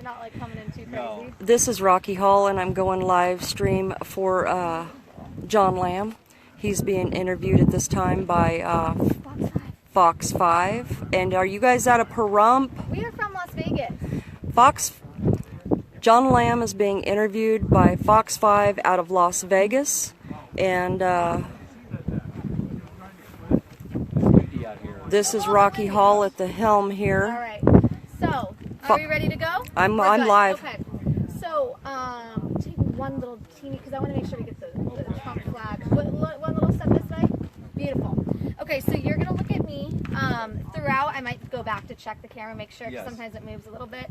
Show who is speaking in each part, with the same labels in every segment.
Speaker 1: not like coming in too crazy.
Speaker 2: No.
Speaker 3: This is Rocky Hall, and I'm going live stream for John Lamb. He's being interviewed at this time by Fox 5. And are you guys out of Pahrump?
Speaker 1: We are from Las Vegas.
Speaker 3: John Lamb is being interviewed by Fox 5 out of Las Vegas. And this is Rocky Hall at the helm here.
Speaker 1: All right. So, are we ready to go?
Speaker 3: I'm
Speaker 1: We're good.
Speaker 3: live.
Speaker 1: Okay. So, take one little teeny, because I want to make sure we get the Trump flag. One little step this way. Beautiful. Okay, so you're going to look at me throughout. I might go back to check the camera, make sure, because sometimes it moves a little bit.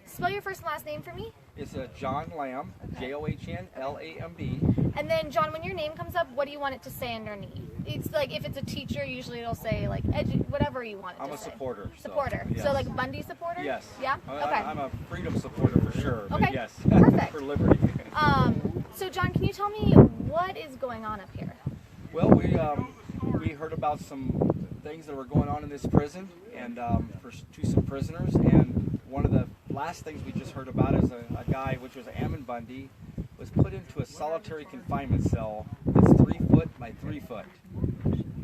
Speaker 1: Spell your first and last name for me.
Speaker 2: It's John Lamb, Johnlamb.
Speaker 1: And then, John, when your name comes up, what do you want it to say underneath? It's like, if it's a teacher, usually it'll say, like, whatever you want it to say.
Speaker 2: I'm a supporter.
Speaker 1: Supporter.
Speaker 2: Yes.
Speaker 1: So, like, Bundy supporter?
Speaker 2: Yes.
Speaker 1: Yeah? Okay.
Speaker 2: I'm a freedom supporter for sure.
Speaker 1: Okay.
Speaker 2: But yes.
Speaker 1: Perfect.
Speaker 2: For liberty.
Speaker 1: So, John, can you tell me what is going on up here?
Speaker 2: Well, we heard about some things that were going on in this prison, and to some prisoners, and one of the last things we just heard about is a guy, which was Ammon Bundy, was put into a solitary confinement cell that's 3 foot by 3 foot,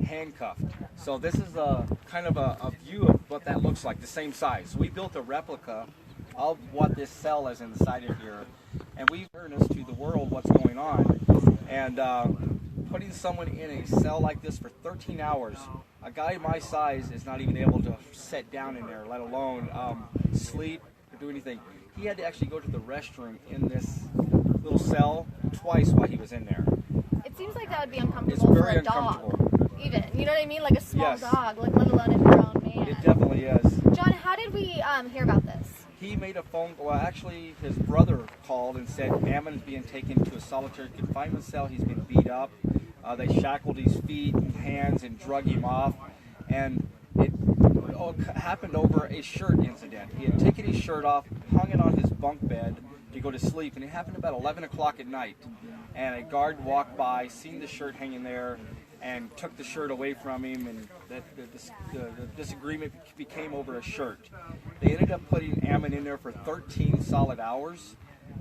Speaker 2: handcuffed. So this is a kind of a view of what that looks like, the same size. So we built a replica of what this cell is inside of here, and we've awareness to the world what's going on, and putting someone in a cell like this for 13 hours, a guy my size is not even able to sit down in there, let alone sleep or do anything. He had to actually go to the restroom in this little cell twice while he was in there.
Speaker 1: It seems like that would be uncomfortable for a dog, even. You know what I mean? Like a small dog, like, let alone a grown man.
Speaker 2: It definitely is.
Speaker 1: John, how did we hear about this?
Speaker 2: He made a phone call. Well, actually, his brother called and said Ammon is being taken to a solitary confinement cell. He's been beat up. They shackled his feet and hands and drug him off. And it all happened over a shirt incident. He had taken his shirt off, hung it on his bunk bed to go to sleep, and it happened about 11 o'clock at night. And a guard walked by, seen the shirt hanging there, and took the shirt away from him, and the disagreement became over a shirt. They ended up putting Ammon in there for 13 solid hours,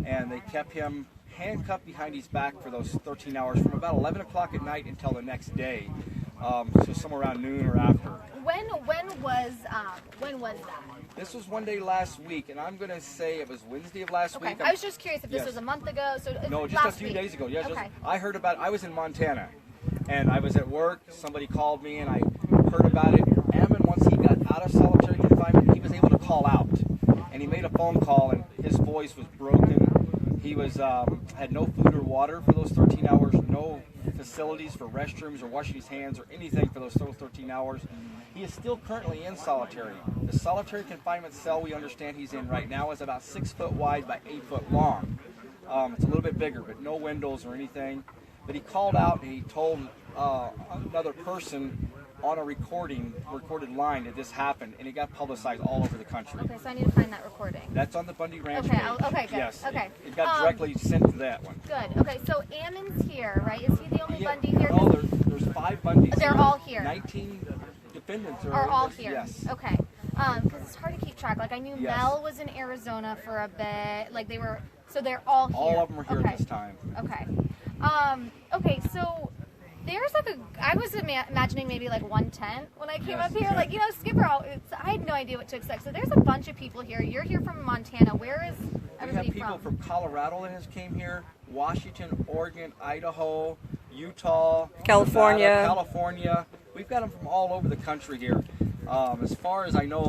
Speaker 2: and they kept him handcuffed behind his back for those 13 hours from about 11 o'clock at night until the next day, so somewhere around noon or after.
Speaker 1: When was that?
Speaker 2: This was one day last week, and I'm going to say it was Wednesday of last week.
Speaker 1: I was just curious if this was a month ago. So
Speaker 2: no, just
Speaker 1: last
Speaker 2: a few
Speaker 1: week.
Speaker 2: days ago. Yeah,
Speaker 1: okay.
Speaker 2: I heard about it. I was in Montana, and I was at work. Somebody called me, and I heard about it. Ammon, once he got out of solitary confinement, he was able to call out, and he made a phone call, and his voice was broken. He was had no food or water for those 13 hours, no facilities for restrooms or washing his hands or anything for those 13 hours. He is still currently in solitary. The solitary confinement cell we understand he's in right now is about 6 foot wide by 8 foot long. It's a little bit bigger, but no windows or anything. But he called out and he told another person on a recorded line that this happened, and it got publicized all over the country.
Speaker 1: Okay, so I need to find that recording.
Speaker 2: That's on the Bundy Ranch
Speaker 1: page.
Speaker 2: Okay,
Speaker 1: good.
Speaker 2: Yes,
Speaker 1: okay.
Speaker 2: It got directly sent to that one.
Speaker 1: Good. Okay, so Ammon's here, right? Is he the only Bundy here?
Speaker 2: No, there's 5 Bundys.
Speaker 1: They're all here.
Speaker 2: 19 defendants
Speaker 1: are all here.
Speaker 2: Yes.
Speaker 1: Okay. Because it's hard to keep track. Like I knew Mel was in Arizona for a bit. Like they were, so they're all here.
Speaker 2: All of them are here at this time.
Speaker 1: Okay. Okay. So there's like I was imagining maybe like one tent when I came up here. Like Skipper. I had no idea what to expect. So there's a bunch of people here. You're here from Montana. Where is everybody from?
Speaker 2: We have people from Colorado that has came here, Washington, Oregon, Idaho, Utah,
Speaker 3: California.
Speaker 2: Nevada, California. We've got them from all over the country here. As far as I know,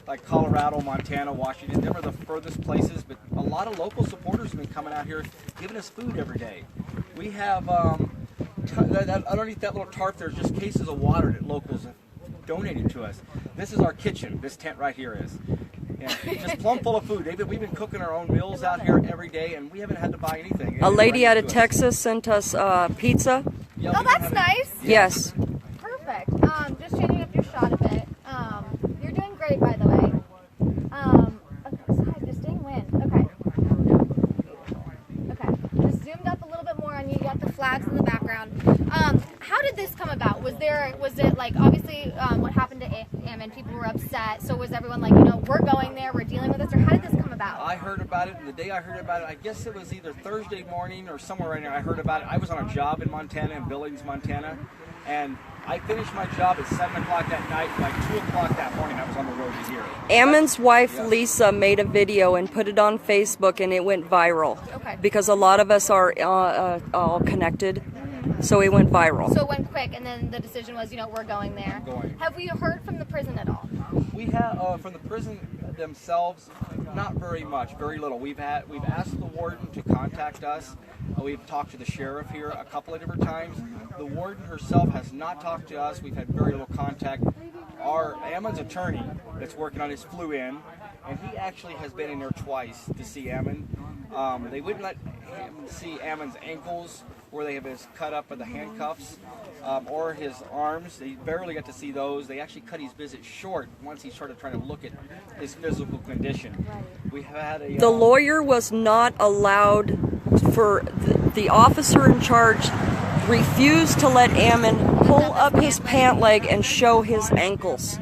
Speaker 2: like Colorado, Montana, Washington, them are the furthest places, but a lot of local supporters have been coming out here giving us food every day. We have, underneath that little tarp, there's just cases of water that locals have donated to us. This is our kitchen, this tent right here is. Yeah, just plumb full of food. We've been cooking our own meals out here every day, and we haven't had to buy anything.
Speaker 3: A lady out of Texas sent us pizza.
Speaker 1: Yeah, oh, that's nice.
Speaker 3: Yes.
Speaker 1: Perfect. Just changing up your shot a bit. You're doing great, by the way. Okay, just staying wind. Okay. Just zoomed up a little bit more on you. You got the flags in the background. How did this come about? Was it like obviously what happened to Ammon, people were upset. So was everyone like, you know, we're going there, we're dealing with this, or how did this come about?
Speaker 2: I heard about it, and the day I heard about it, I guess it was either Thursday morning or somewhere right now. I heard about it. I was on a job in Montana, in Billings, Montana, and I finished my job at 7 o'clock that night. By 2 o'clock that morning, I was on the road to here.
Speaker 3: Ammon's wife,
Speaker 2: Yes.
Speaker 3: Lisa, made a video and put it on Facebook, and it went viral.
Speaker 1: Okay.
Speaker 3: Because a lot of us are all connected, so it went viral.
Speaker 1: So it went quick, and then the decision was, you know, we're going there.
Speaker 2: Going.
Speaker 1: Have we heard from the prison at all?
Speaker 2: We have from the prison themselves, not very much, very little. We've asked the warden to contact us. We've talked to the sheriff here a couple of different times. The warden herself has not talked to us. We've had very little contact. Our Ammon's attorney that's working on his flew in, and he actually has been in there twice to see Ammon. They wouldn't let him see Ammon's ankles where they have his cut up with the handcuffs, or his arms. They barely got to see those. They actually cut his visit short once he started trying to look at his physical condition. We had a
Speaker 3: The lawyer was not allowed for the officer in charge refused to let Ammon pull up his pant leg and show his ankles.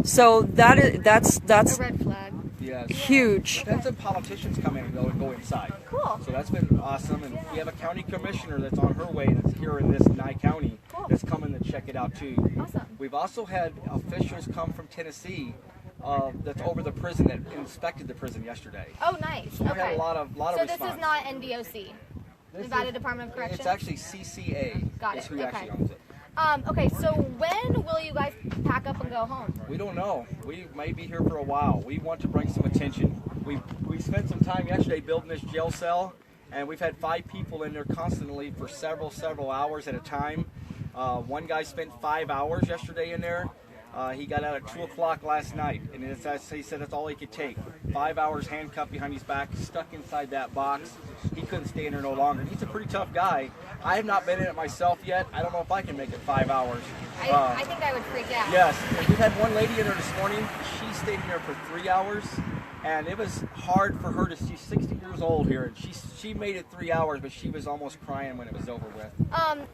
Speaker 3: So that's
Speaker 1: A red flag.
Speaker 2: yes.
Speaker 3: huge.
Speaker 2: That's when politicians come in and go inside.
Speaker 1: Cool.
Speaker 2: So that's been awesome, and we have a county commissioner that's on her way that's here in this Nye County
Speaker 1: Cool.
Speaker 2: that's coming to check it out too.
Speaker 1: Awesome.
Speaker 2: We've also had officials come from Tennessee that's over the prison that inspected the prison yesterday.
Speaker 1: Oh, nice.
Speaker 2: So we
Speaker 1: Okay.
Speaker 2: had a lot of
Speaker 1: So this
Speaker 2: response.
Speaker 1: is not NDOC,
Speaker 2: This
Speaker 1: Nevada
Speaker 2: is-
Speaker 1: Department of Corrections?
Speaker 2: It's actually CCA.
Speaker 1: Got
Speaker 2: That's
Speaker 1: it,
Speaker 2: who
Speaker 1: okay.
Speaker 2: actually owns it.
Speaker 1: Okay, so when will you guys pack up and go home?
Speaker 2: We don't know. We may be here for a while. We want to bring some attention. We spent some time yesterday building this jail cell, and we've had 5 people in there constantly for several hours at a time. One guy spent 5 hours yesterday in there. He got out at 2 o'clock last night, and he said that's all he could take. 5 hours handcuffed behind his back, stuck inside that box. He couldn't stay in there no longer. He's a pretty tough guy. I have not been in it myself yet. I don't know if I can make it 5 hours.
Speaker 1: I think I would freak out.
Speaker 2: Yes, and we had one lady in there this morning. She stayed in there for 3 hours, and it was hard for her to. She's 60 years old here, and she made it 3 hours, but she was almost crying when it was over with.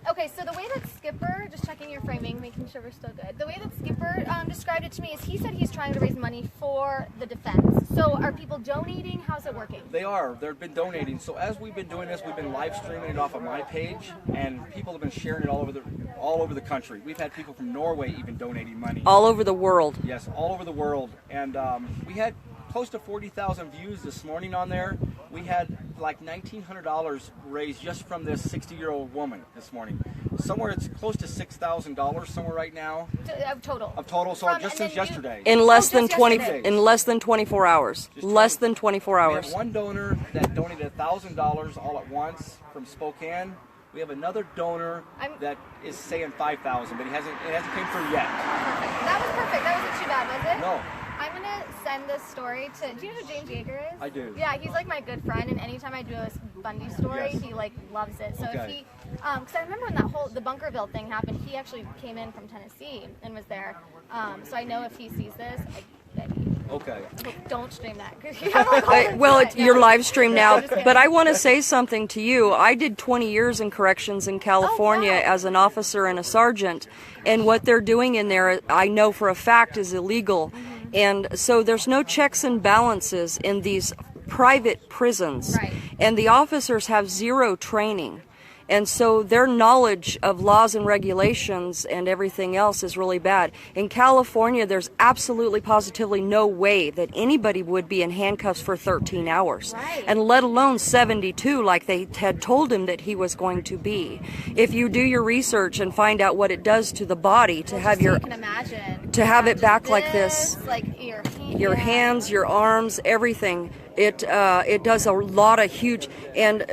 Speaker 1: Okay, so the way that Skipper, just checking your framing, making sure we're still good. The way that Skipper described it to me is he said he's trying to raise money for the defense. So are people donating? How's it working?
Speaker 2: They are. They've been donating. So as we've been doing this, we've been live streaming it off of my page, and people have been sharing it all over the country. We've had people from Norway even donating money.
Speaker 3: All over the world.
Speaker 2: Yes, all over the world. And we had close to 40,000 views this morning on there. We had like $1,900 raised just from this 60-year-old woman this morning. Somewhere it's close to $6,000 somewhere right now.
Speaker 1: Total.
Speaker 2: Of total, so
Speaker 1: From-
Speaker 2: just
Speaker 1: and then
Speaker 2: since
Speaker 1: you-
Speaker 2: yesterday.
Speaker 3: In less than
Speaker 1: just
Speaker 3: 20
Speaker 1: yesterday.
Speaker 3: in less than 24 hours.
Speaker 2: Just
Speaker 3: Less
Speaker 2: 20.
Speaker 3: than 24
Speaker 2: We
Speaker 3: hours.
Speaker 2: have one donor that donated $1,000 all at once from Spokane. We have another donor that is saying $5,000, but it hasn't came through yet.
Speaker 1: Perfect. That was perfect. That wasn't too bad, was it?
Speaker 2: No.
Speaker 1: I'm gonna send this story to. Do you know who James Yeager is?
Speaker 2: I do.
Speaker 1: Yeah, he's like my good friend, and anytime I do a Bundy story,
Speaker 2: Yes.
Speaker 1: he like loves it. So if
Speaker 2: Okay.
Speaker 1: he, because I remember when the Bunkerville thing happened, he actually came in from Tennessee and was there. So I know if he sees this,
Speaker 2: Okay.
Speaker 1: don't stream that because you have all kinds
Speaker 3: Well,
Speaker 1: of it.
Speaker 3: you're live stream now,
Speaker 1: Just kidding.
Speaker 3: but I want to say something to you. I did 20 years in corrections in California
Speaker 1: wow.
Speaker 3: as an officer and a sergeant, and what they're doing in there, I know for a fact, is illegal. And so there's no checks and balances in these private prisons,
Speaker 1: Right.
Speaker 3: and the officers have zero training. And so their knowledge of laws and regulations and everything else is really bad. In California, there's absolutely positively no way that anybody would be in handcuffs for 13 hours.
Speaker 1: Right.
Speaker 3: And let alone 72 like they had told him that he was going to be. If you do your research and find out what it does to the body to have
Speaker 1: Just so
Speaker 3: your
Speaker 1: you can imagine
Speaker 3: to have it
Speaker 1: just
Speaker 3: back like this,
Speaker 1: like
Speaker 3: your hands, your arms, everything. It does a lot of huge, and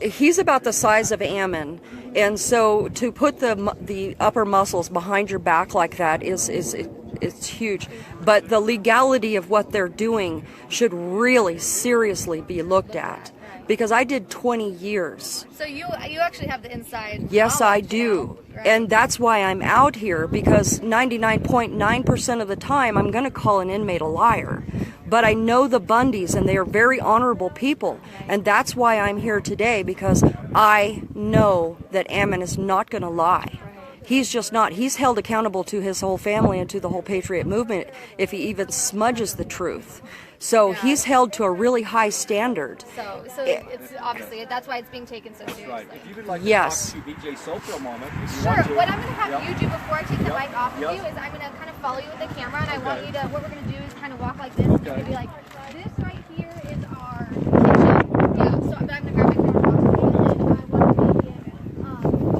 Speaker 3: he's about the size of Ammon, and so to put the upper muscles behind your back like that it's huge. But the legality of what they're doing should really seriously be looked at, because I did 20 years.
Speaker 1: So you actually have the inside.
Speaker 3: Yes, I
Speaker 1: knowledge
Speaker 3: do.
Speaker 1: now, right?
Speaker 3: And that's why I'm out here, because 99.9% of the time I'm going to call an inmate a liar. But I know the Bundys, and they are very honorable people. And that's why I'm here today, because I know that Ammon is not going to lie. He's just not. He's held accountable to his whole family and to the whole Patriot movement if he even smudges the truth. So he's held to a really high standard.
Speaker 1: So it's obviously, that's why it's being taken so seriously.
Speaker 2: Right. If you would like
Speaker 3: Yes.
Speaker 2: to talk to BJ Soap for a moment, if you
Speaker 1: Sure.
Speaker 2: want to.
Speaker 1: What I'm going to have
Speaker 2: Yep.
Speaker 1: you do before I take the
Speaker 2: Yep.
Speaker 1: mic off of
Speaker 2: Yep.
Speaker 1: you is I'm going to kind of follow you with the camera, and I want you to, what we're going to do is kind of walk like this. It's going to be like, this right here is our kitchen. Yeah, so I'm going to grab my camera box and I want to make it,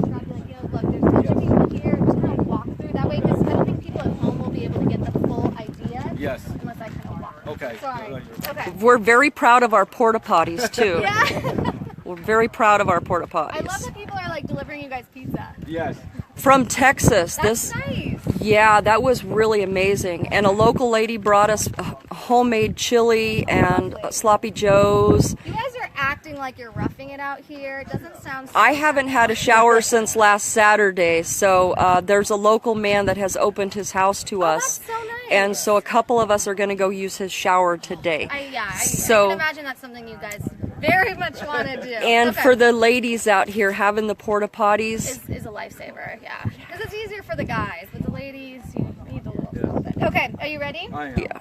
Speaker 1: grab like, you know, look, there's a bunch of people here, just kind of walk through that way, because I don't think people at home will be able to get the full idea.
Speaker 2: Yes.
Speaker 1: Unless I kind of walk.
Speaker 2: Okay.
Speaker 1: Sorry. Okay.
Speaker 3: We're very proud of our porta potties too.
Speaker 1: Yeah.
Speaker 3: We're very proud of our porta potties.
Speaker 1: I love that people are like delivering you guys pizza.
Speaker 2: Yes.
Speaker 3: From Texas.
Speaker 1: That's nice.
Speaker 3: Yeah, that was really amazing. And a local lady brought us homemade chili and sloppy joes.
Speaker 1: You guys are acting like you're roughing it out here. It doesn't sound so
Speaker 3: I haven't had a shower since last Saturday, so there's a local man that has opened his house to us.
Speaker 1: That's so nice.
Speaker 3: And so a couple of us are going to go use his shower today.
Speaker 1: I
Speaker 3: So-
Speaker 1: can imagine that's something you guys very much want to do.
Speaker 3: And
Speaker 1: Okay.
Speaker 3: for the ladies out here having the porta potties,
Speaker 1: is a lifesaver, yeah. Because it's easier for the guys, but the ladies, you need a little bit. Okay, are you ready?
Speaker 2: I am.
Speaker 3: yeah.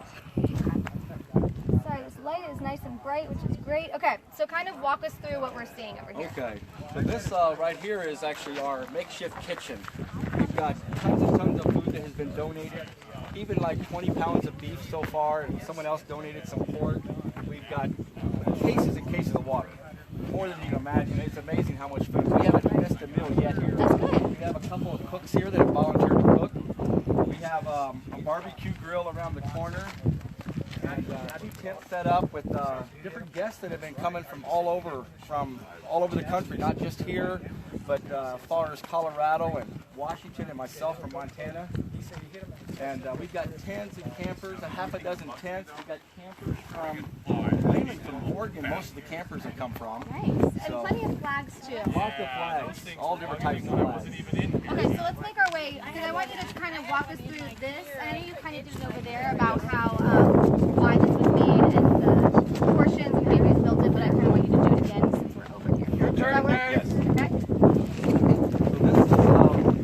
Speaker 1: Sorry, this light is nice and bright, which is great. Okay, so kind of walk us through what we're seeing over here.
Speaker 2: Okay, so this right here is actually our makeshift kitchen. We've got tons and tons of food that has been donated, even like 20 pounds of beef so far, and someone else donated some pork. We've got cases and cases of water, more than you can imagine. It's amazing how much food. We haven't missed a meal yet here.
Speaker 1: That's good.
Speaker 2: We have a couple of cooks here that have volunteered to cook. We have a barbecue grill around the corner. And two tents set up with different guests that have been coming from all over the country, not just here, but as far as Colorado and Washington, and myself from Montana. And we've got tents and campers, a half a dozen tents. We've got campers mainly from Oregon. Most of the campers have come from.
Speaker 1: Nice. And
Speaker 2: So-
Speaker 1: plenty of flags, too.
Speaker 2: Lots of flags, all different types of flags.
Speaker 1: Okay, so let's make our way, because I want you to kind of walk us through this. I know you kind of did it over there about how, why this was made and the portions and maybe it's built it, but I kind of want you to do it again since we're over here. Does that work?
Speaker 2: Yes.
Speaker 1: Okay.
Speaker 2: So this is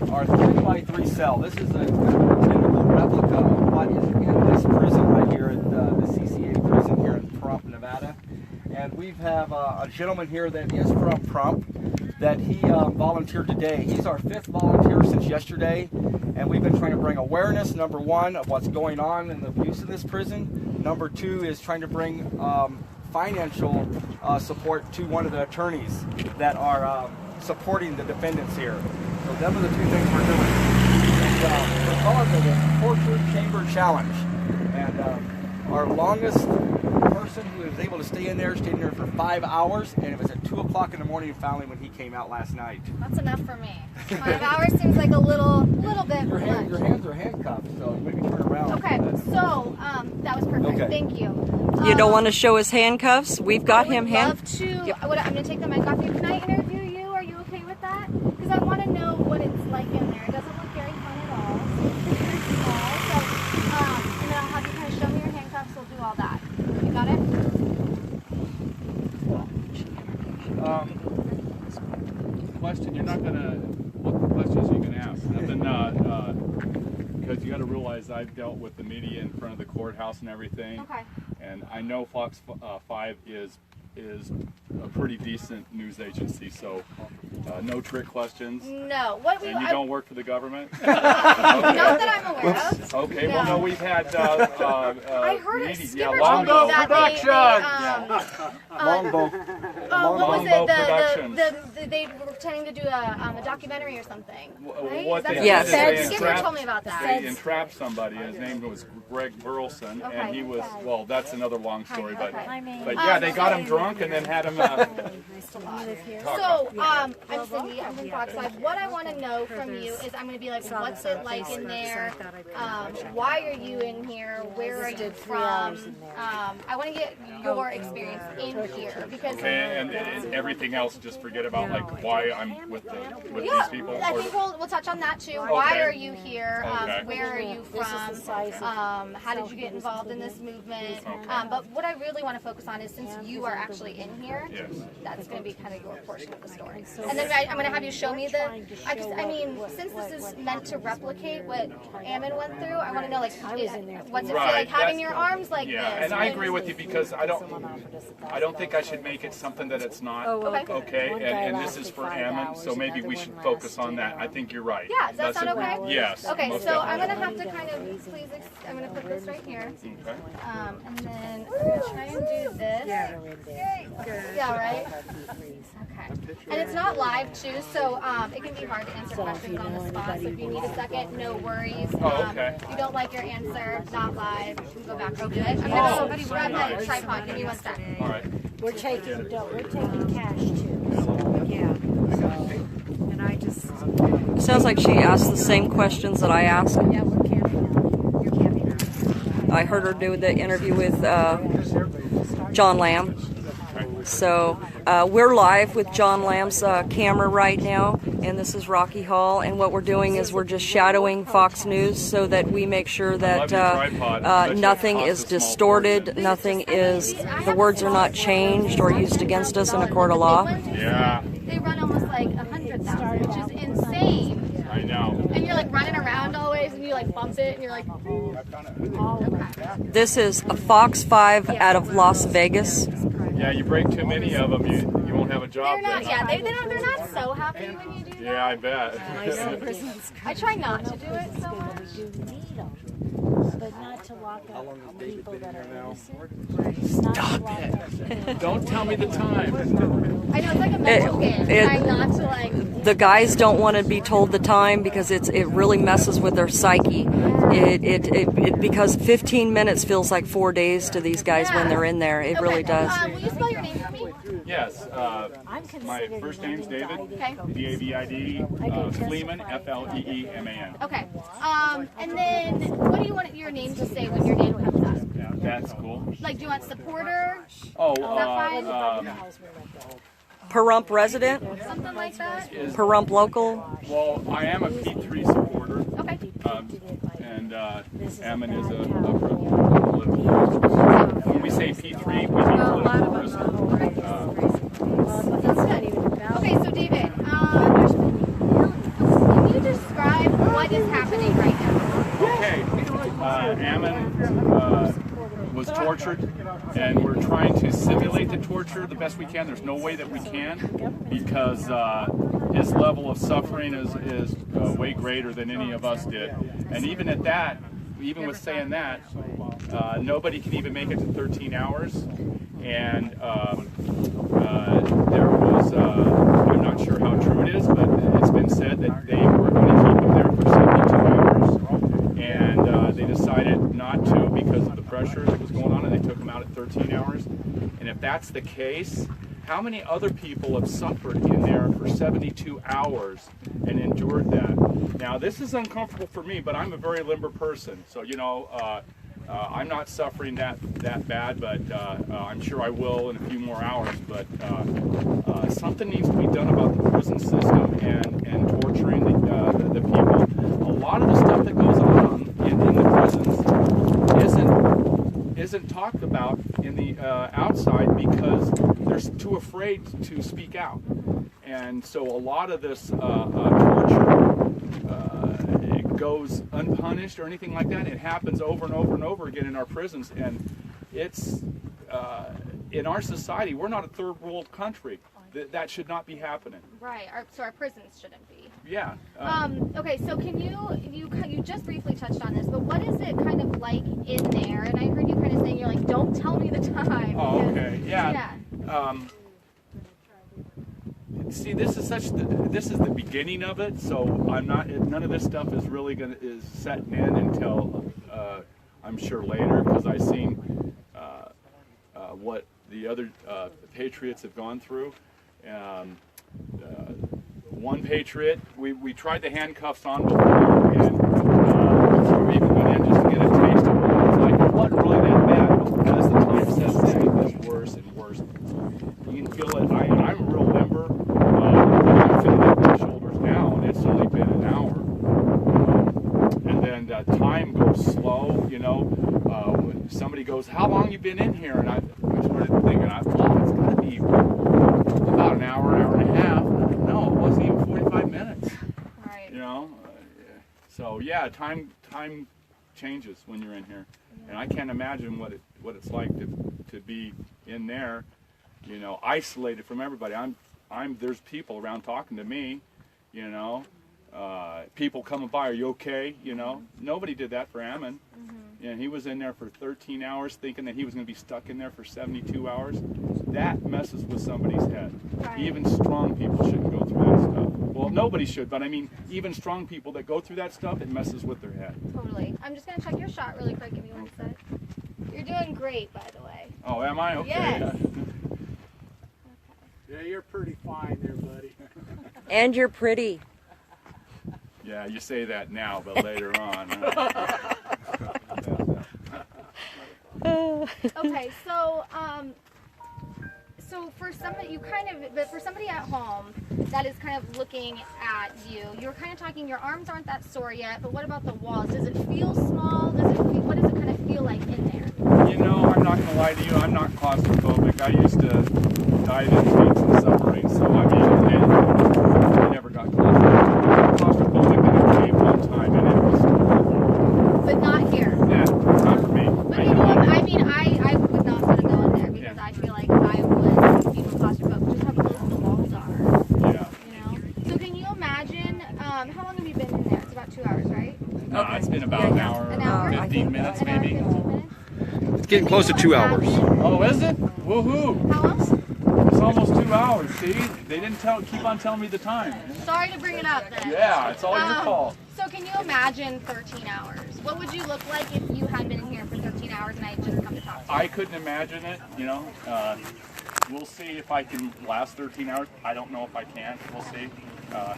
Speaker 2: our 3x3 cell. This is a typical replica of what is in this prison right here at the CCA prison here in Pahrump, Nevada. And we have a gentleman here that is from Pahrump that he volunteered today. He's our 5th volunteer since yesterday, and we've been trying to bring awareness, number 1, of what's going on in the abuse of this prison. Number 2 is trying to bring financial support to one of the attorneys that are supporting the defendants here. So those are the 2 things we're doing. And we're calling it the Torture Chamber Challenge. And our longest person who was able to stay in there stayed in there for 5 hours, and it was at 2 o'clock in the morning finally when he came out last night.
Speaker 1: That's enough for me. 5 hours seems like a little bit
Speaker 2: Your
Speaker 1: much.
Speaker 2: hands are handcuffed, so maybe turn around.
Speaker 1: Okay, so that was perfect.
Speaker 2: Okay.
Speaker 1: Thank you.
Speaker 3: You don't want to show his handcuffs? We've got him
Speaker 1: I would love to. I'm going to take the mic off you. Can I interview you? Are you okay with that? Because I want to know what it's like in there. It doesn't look very fun at all. It's pretty small. So, and then I'll have you kind of show me your handcuffs. We'll do all that. You got it?
Speaker 4: Question, you're not gonna, what questions are you gonna ask? Nothing, because you gotta realize I've dealt with the media in front of the courthouse and everything.
Speaker 1: Okay.
Speaker 4: And I know Fox 5 is a pretty decent news agency, so no trick questions.
Speaker 1: No. What we
Speaker 4: And you don't work for the government?
Speaker 1: Not that I'm aware of.
Speaker 4: Okay,
Speaker 1: No.
Speaker 4: well, no, we've had
Speaker 1: I heard it.
Speaker 4: media-
Speaker 1: Skipper
Speaker 4: yeah,
Speaker 1: told me
Speaker 4: Longbow
Speaker 1: that
Speaker 4: Production!
Speaker 2: Longbow.
Speaker 1: what was
Speaker 4: Longbow
Speaker 1: it?
Speaker 4: Productions.
Speaker 1: They were pretending to do a documentary or something. Right?
Speaker 4: What
Speaker 1: Is that
Speaker 4: they
Speaker 1: what
Speaker 3: Yes.
Speaker 1: you said?
Speaker 4: they
Speaker 1: Skipper
Speaker 4: entrapped-
Speaker 1: told me about that.
Speaker 4: They entrapped somebody. His name was Greg Burleson,
Speaker 1: Okay.
Speaker 4: and he was, well, that's another long story, but
Speaker 1: Okay.
Speaker 4: yeah, they got him drunk and then had him.
Speaker 1: So, I'm Cindy. I'm from Fox 5. What I want to know from you is I'm going to be like, what's it like in there? Why are you in here? Where are you from? I want to get your experience in here because.
Speaker 4: Okay, and everything else, just forget about like why I'm with
Speaker 1: Yeah,
Speaker 4: these people.
Speaker 1: I
Speaker 4: or-
Speaker 1: think we'll touch on that too. Why
Speaker 4: Okay.
Speaker 1: are you here?
Speaker 4: Okay.
Speaker 1: Where are you from? How did you get involved in this movement? But what I really want to focus on is, since you are actually in here,
Speaker 4: Yes.
Speaker 1: that's going to be kind of your portion of the story. And then I'm going to have you show me I mean, since this is meant to replicate what Ammon went through, I want to know, like, what's it feel like having your arms like this?
Speaker 4: And I agree with you, because I don't think I should make it something that it's not. Okay. And this is for Ammon, so maybe we should focus on that. I think you're right.
Speaker 1: Yeah, does that sound okay?
Speaker 4: Yes.
Speaker 1: Okay,
Speaker 4: most
Speaker 1: so I'm
Speaker 4: definitely.
Speaker 1: going to have to kind of, I'm going to put this right here.
Speaker 4: Okay.
Speaker 1: And then I'm going to try and do this. Yeah, right? Okay. And it's not live, too, so it can be hard to answer questions on the spot. So if you need a second, no worries.
Speaker 4: Okay.
Speaker 1: If you don't like your answer, not live, you can go back. Okay. I'm going to grab my tripod. Give me one sec.
Speaker 4: All right.
Speaker 5: We're taking cash too. Yeah. And I just.
Speaker 3: Sounds like she asked the same questions that I asked.
Speaker 5: Yeah, we're camping. You're camping.
Speaker 3: I heard her do the interview with John Lamb. So we're live with John Lamb's camera right now, and this is Rocky Hall. And what we're doing is we're just shadowing Fox News so that we make sure that nothing is distorted, nothing is, the words are not changed or used against us in a court of law.
Speaker 4: Yeah.
Speaker 1: They run almost like 100,000, which is insane.
Speaker 4: I know.
Speaker 1: And you're like running around always, and you like bump it, and you're like, okay.
Speaker 3: This is a Fox 5 out of Las Vegas.
Speaker 4: Yeah, you break too many of them, you won't have a job.
Speaker 1: They're not,
Speaker 4: then.
Speaker 1: yeah, they're not so happy when you do that.
Speaker 4: Yeah, I bet.
Speaker 1: I try not to do it so much.
Speaker 5: You need them, but not to lock up people that are innocent. Stop it!
Speaker 4: Don't tell me the time.
Speaker 1: I know, it's like a mental game. Trying not to like.
Speaker 3: The guys don't want to be told the time because it really messes with their psyche. Because 15 minutes feels like 4 days to these guys when they're in there. It really does.
Speaker 1: Will you spell your name for me?
Speaker 4: Yes. My first name's David.
Speaker 1: Okay.
Speaker 4: D-A-V-I-D. Fleeman. F-L-E-E-M-A-N.
Speaker 1: Okay. And then, what do you want your name to say when your name comes up?
Speaker 4: Yeah, that's cool.
Speaker 1: Like, do you want supporter?
Speaker 4: Oh,
Speaker 1: Is that fine?
Speaker 3: Pahrump resident,
Speaker 1: Something like that?
Speaker 3: Pahrump local.
Speaker 4: well, I am a P3 supporter.
Speaker 1: Okay.
Speaker 4: And Ammon is a political prisoner. When we say P3, we mean political prisoner.
Speaker 1: That's good. Okay, so David, can you describe what is happening right now?
Speaker 4: Okay. Ammon was tortured, and we're trying to simulate the torture the best we can. There's no way that we can, because his level of suffering is way greater than any of us did. And even at that, even with saying that, nobody can even make it to 13 hours. And there was, I'm not sure how true it is, but it's been said that they were going to keep him there for 72 hours. And they decided not to because of the pressure that was going on, and they took him out at 13 hours. And if that's the case, how many other people have suffered in there for 72 hours and endured that? Now, this is uncomfortable for me, but I'm a very limber person. So, you know, I'm not suffering that bad, but I'm sure I will in a few more hours. But something needs to be done about the prison system and torturing the people. A lot of the stuff that goes on in the prisons isn't talked about in the outside because they're too afraid to speak out. And so a lot of this torture it goes unpunished or anything like that. It happens over and over and over again in our prisons, and it's in our society. We're not a third world country. That should not be happening.
Speaker 1: Right. So our prisons shouldn't be.
Speaker 4: Yeah.
Speaker 1: Okay. So can you just briefly touched on this, but what is it kind of like in there? And I heard you kind of saying you're like, don't tell me the time.
Speaker 4: Oh, okay. Yeah.
Speaker 1: Yeah.
Speaker 4: See, this is the beginning of it, so none of this stuff is setting in until I'm sure later, because I've seen what the other patriots have gone through. One patriot, we tried the handcuffs on before, and before we even went in just to get a taste of it. It's like, it wasn't really that bad, but as the time sets in, it gets worse and worse. You can feel it. I'm a real limber. I'm feeling it in my shoulders now, and it's only been an hour. And then time goes slow, you know. goes, how long you been in here? And I started thinking, well, it's got to be about an hour and a half. No, it wasn't even 45 minutes.
Speaker 1: Right.
Speaker 4: You know? So yeah, time changes when you're in here. And I can't imagine what it's like to be in there, you know, isolated from everybody. There's people around talking to me, you know, people coming by, are you okay? You know, nobody did that for Ammon. And he was in there for 13 hours thinking that he was going to be stuck in there for 72 hours. That messes with somebody's head.
Speaker 1: Right.
Speaker 4: Even strong people shouldn't go through that stuff. Well, nobody should, but I mean, even strong people that go through that stuff, it messes with their head.
Speaker 1: Totally. I'm just going to check your shot really quick. Give me one sec. You're doing great, by the way.
Speaker 4: Oh, am I? Okay.
Speaker 1: Yes.
Speaker 6: Yeah, you're pretty fine there, buddy.
Speaker 3: And you're pretty.
Speaker 4: Yeah, you say that now, but later on.
Speaker 1: Okay, so for somebody, but for somebody at home that is kind of looking at you, you're kind of talking, your arms aren't that sore yet, but what about the walls? Does it feel small? What does it kind of feel like in there?
Speaker 4: You know, I'm not going to lie to you, I'm not claustrophobic. I used to dive in tanks and submarines, so I mean, I never got claustrophobic in a cave one time, and it was...
Speaker 1: But not here.
Speaker 4: Yeah, not for me.
Speaker 1: But you know what, I mean, I would not want to go in there because I feel like I would be claustrophobic, just how close the walls are.
Speaker 4: Yeah.
Speaker 1: You know? So can you imagine, how long have you been in there? It's about 2 hours, right?
Speaker 4: No, it's been about an hour,
Speaker 1: An hour?
Speaker 4: 15 minutes
Speaker 1: An hour,
Speaker 4: maybe.
Speaker 1: 15 minutes?
Speaker 2: It's getting close to 2 hours.
Speaker 4: Oh, is it? Woohoo!
Speaker 1: How long?
Speaker 4: It's almost 2 hours, see? They didn't keep on telling me the time.
Speaker 1: Sorry to bring it up then.
Speaker 4: Yeah, it's all your fault.
Speaker 1: So can you imagine 13 hours? What would you look like if you had been in here for 13 hours and I had just come to talk to you?
Speaker 4: I couldn't imagine it, you know. We'll see if I can last 13 hours. I don't know if I can. We'll see.
Speaker 1: Yeah.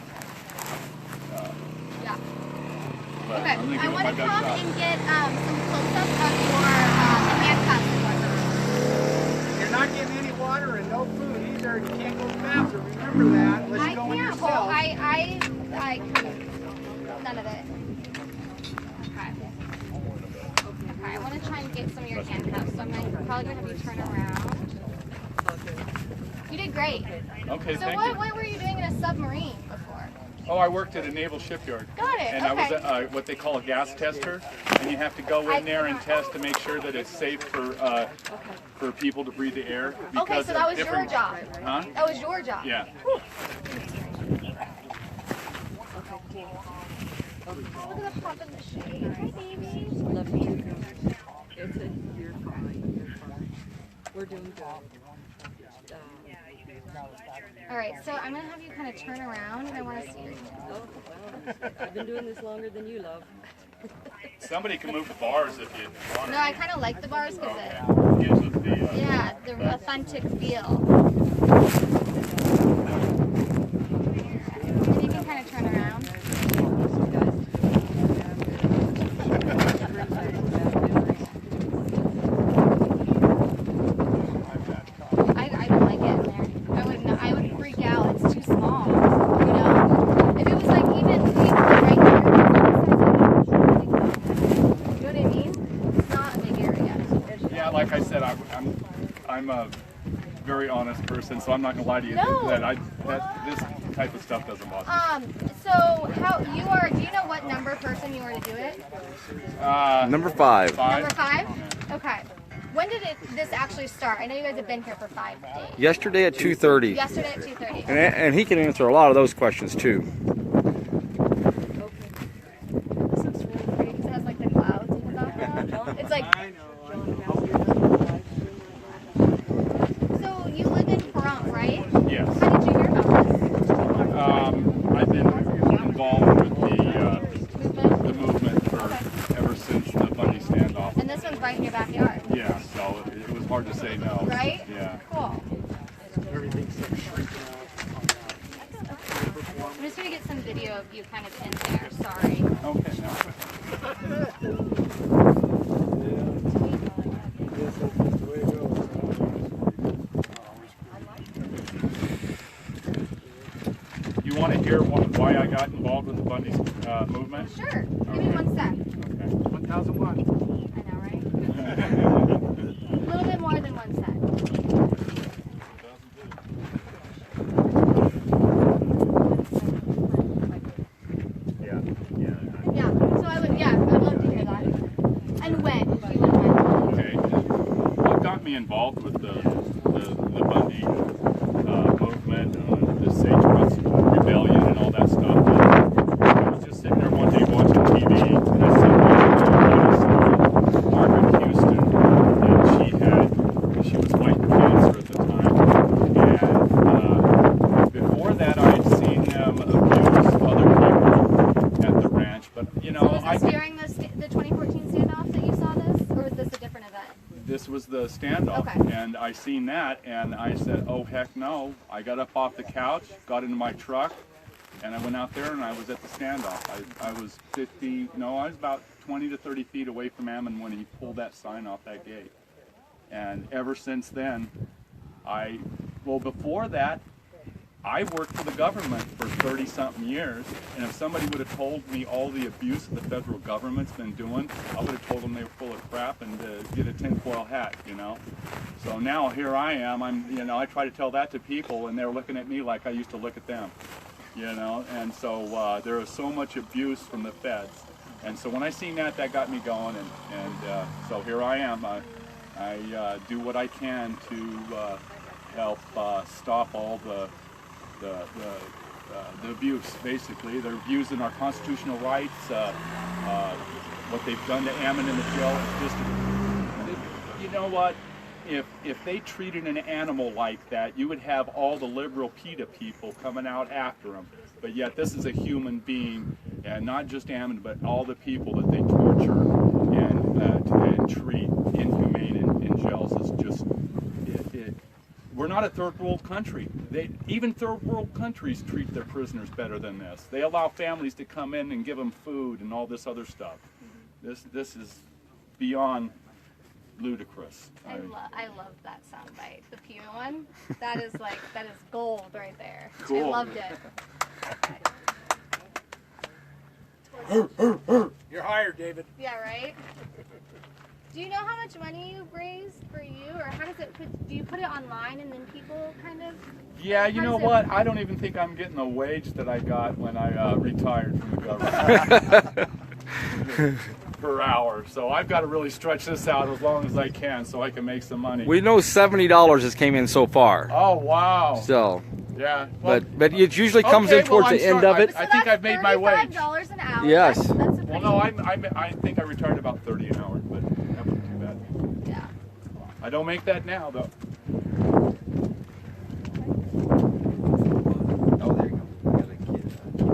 Speaker 4: But
Speaker 1: Okay,
Speaker 4: I'm gonna give
Speaker 1: I
Speaker 4: it
Speaker 1: want
Speaker 4: my
Speaker 1: to
Speaker 4: best
Speaker 1: come
Speaker 4: shot.
Speaker 1: and get some close-ups of your handcuffs.
Speaker 6: You're not getting any water and no food either, and you can't go to the bathroom. Remember that, unless
Speaker 1: I
Speaker 6: you go in
Speaker 1: can't
Speaker 6: yourself.
Speaker 1: hold, I none of it. Okay. Okay, I want to try and get some of your handcuffs, so I'm probably going to have you turn around. You did great.
Speaker 4: Okay,
Speaker 1: So
Speaker 4: thank you.
Speaker 1: what were you doing in a submarine before?
Speaker 4: Oh, I worked at a naval shipyard.
Speaker 1: Got it,
Speaker 4: And I was
Speaker 1: okay.
Speaker 4: what they call a gas tester, and you have to go in there and test to make sure that it's safe for people to breathe the air.
Speaker 1: Okay, so that was your
Speaker 4: different-
Speaker 1: job.
Speaker 4: Huh?
Speaker 1: That was your job.
Speaker 4: Yeah.
Speaker 1: Whew. Look at the pup in the shade. Hi, baby.
Speaker 3: Love you. You're fine. You're fine. We're doing good.
Speaker 1: All right, so I'm going to have you kind of turn around, and I want to see your hands.
Speaker 3: Oh, well, I've been doing this longer than you, love.
Speaker 4: Somebody can move the bars if you want.
Speaker 1: No, I kind of like the bars because it,
Speaker 4: Gives it the,
Speaker 1: yeah, the authentic feel. And you can kind of turn around. I don't like it in there. I would freak out. It's too small. You know, if it was like even right here, you know what I mean? It's not a big area.
Speaker 4: yeah, like I said, I'm a very honest person, so I'm not gonna lie to you.
Speaker 1: No.
Speaker 4: That this type of stuff doesn't bother me.
Speaker 1: So how you are? Do you know what number person you are to do it?
Speaker 2: Number 5.
Speaker 1: Number 5. Okay. When did this actually start? I know you guys have been here for 5 days.
Speaker 2: Yesterday at 2:30.
Speaker 1: Yesterday at 2:30.
Speaker 2: And he can answer a lot of those questions too.
Speaker 1: This looks really pretty because it has like the clouds in the background. It's like.
Speaker 6: I know.
Speaker 1: So you live in Pahrump, right?
Speaker 4: Yes.
Speaker 1: How did you hear about this
Speaker 4: I've been involved with
Speaker 1: movement?
Speaker 4: the movement ever since the Bundy standoff.
Speaker 1: And this one's right in your backyard,
Speaker 4: Yeah, so it was hard to say no.
Speaker 1: right?
Speaker 4: Yeah.
Speaker 1: Cool.
Speaker 6: Everything's so freaking
Speaker 1: I'm just gonna get some video of you kind of in there. Sorry.
Speaker 4: Okay. Now. You want to hear why I got involved with the Bundy movement?
Speaker 1: Sure. Give me 1 sec.
Speaker 4: Okay.
Speaker 6: 1001.
Speaker 1: I know, right?
Speaker 4: me involved with the Bundy movement, the Sagebrush Rebellion, and all that stuff. And I was just sitting there one day watching TV, and I seen Margaret Houston, and she was fighting cancer at the time. And before that, I'd seen them abuse other people at the ranch. But you know,
Speaker 1: so was this during the 2014 standoff that you saw this, or was this a different event?
Speaker 4: This was the standoff,
Speaker 1: okay.
Speaker 4: And I seen that, and I said, "Oh heck no!" I got up off the couch, got into my truck, and I went out there, and I was at the standoff. I was about 20 to 30 feet away from Ammon when he pulled that sign off that gate. And ever since then, before that, I worked for the government for 30-something years, and if somebody would have told me all the abuse the federal government's been doing, I would have told them they were full of crap and get a tinfoil hat, you know. So now here I am. I try to tell that to people, and they're looking at me like I used to look at them, you know. And so there is so much abuse from the feds, and so when I seen that got me going, and so here I am. I do what I can to help stop all the abuse, basically. They're abusing our constitutional rights, what they've done to Ammon in the jail. It's just, you know what? If they treated an animal like that, you would have all the liberal PETA people coming out after them. But yet this is a human being, and not just Ammon, but all the people that they torture and treat inhumane in jails is just, we're not a third world country. Even third world countries treat their prisoners better than this. They allow families to come in and give them food and all this other stuff. This is beyond ludicrous.
Speaker 1: I love that soundbite, the PETA one. That is gold right there.
Speaker 4: Cool.
Speaker 1: I loved it.
Speaker 6: You're hired, David.
Speaker 1: Yeah, right? Do you know how much money you've raised for you, or how does it do you put it online and then people kind of?
Speaker 4: Yeah, you know what? I don't even think I'm getting the wage that I got when I retired from the government per hour. So I've got to really stretch this out as long as I can so I can make some money.
Speaker 7: We know $70 has came in so far.
Speaker 4: Oh wow!
Speaker 7: So.
Speaker 4: Yeah, well,
Speaker 7: but it usually comes in towards the end of it.
Speaker 4: I think I've made my wage.
Speaker 1: $35 an hour.
Speaker 7: Yes.
Speaker 1: That's
Speaker 4: Well, no, I think I retired about 30 an hour, but that wasn't too bad.
Speaker 1: Yeah.
Speaker 4: I don't make that now, though.
Speaker 2: Oh, there you go.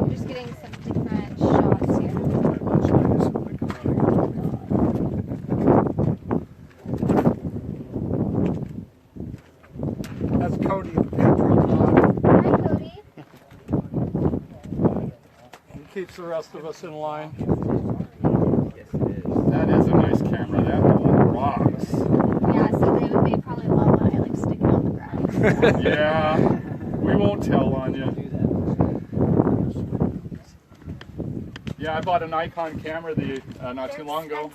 Speaker 1: I'm just getting some different shots here.
Speaker 6: That's Cody, the Patriot dog.
Speaker 1: Hi, Cody.
Speaker 6: He keeps the rest of us in line.
Speaker 4: That is a nice camera. That one rocks.
Speaker 1: Yeah, so they probably love when I stick it on the ground.
Speaker 4: Yeah, we won't tell on you. Yeah, I bought a Nikon camera not too long ago,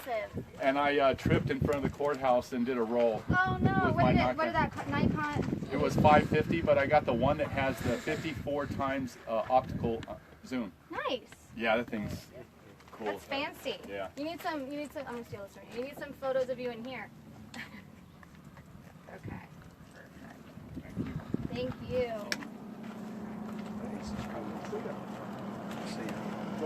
Speaker 4: and I tripped in front of the courthouse and did a roll.
Speaker 1: Oh no! What did that Nikon?
Speaker 4: It was 550, but I got the one that has the 54 times optical zoom.
Speaker 1: Nice.
Speaker 4: Yeah, that thing's cool.
Speaker 1: That's fancy.
Speaker 4: Yeah.
Speaker 1: You need some. I'm gonna steal this from you. You need some photos of you in here. Okay. Perfect. Thank you. See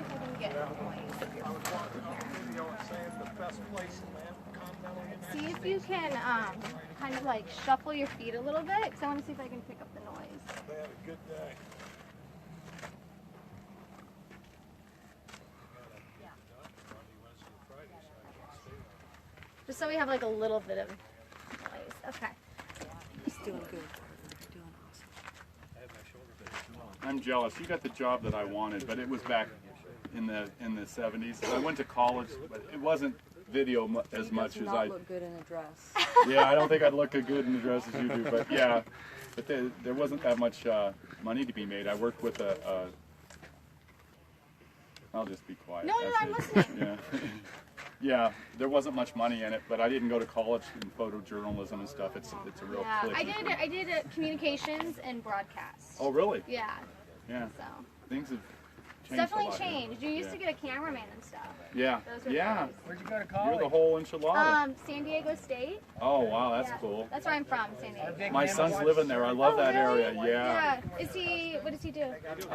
Speaker 1: if I can get noise of your phone here. See if you can kind of shuffle your feet a little bit, because I want to see if I can pick up the noise.
Speaker 6: They had a good day.
Speaker 1: Just so we have a little bit of noise. Okay.
Speaker 3: He's doing good. Doing awesome.
Speaker 4: I'm jealous. You got the job that I wanted, but it was back in the 70s. I went to college, but it wasn't video as much as I.
Speaker 3: Look good in a dress.
Speaker 4: Yeah, I don't think I'd look as good in the dress as you do, but yeah, but there wasn't that much money to be made. I worked with I'll just be quiet.
Speaker 1: No,
Speaker 4: That's
Speaker 1: I'm
Speaker 4: it.
Speaker 1: listening.
Speaker 4: Yeah. Yeah, there wasn't much money in it, but I didn't go to college in photojournalism and stuff. It's a real
Speaker 1: Yeah,
Speaker 4: click.
Speaker 1: I did communications and broadcast.
Speaker 4: Oh, really?
Speaker 1: Yeah.
Speaker 4: Yeah.
Speaker 1: So
Speaker 4: Things have
Speaker 1: it's
Speaker 4: changed
Speaker 1: definitely
Speaker 4: a lot.
Speaker 1: changed. You used
Speaker 4: Yeah.
Speaker 1: to get a cameraman and stuff.
Speaker 4: Yeah.
Speaker 1: Those were
Speaker 4: Yeah.
Speaker 1: nice.
Speaker 6: Where'd you go to
Speaker 4: You're
Speaker 6: college?
Speaker 4: the whole enchilada.
Speaker 1: San Diego State.
Speaker 4: Oh, wow, that's
Speaker 1: Yeah.
Speaker 4: cool.
Speaker 1: That's where I'm from, San Diego.
Speaker 4: My son's living there. I love
Speaker 1: Oh,
Speaker 4: that
Speaker 1: really?
Speaker 4: area. Yeah.
Speaker 1: Is he? What does he do?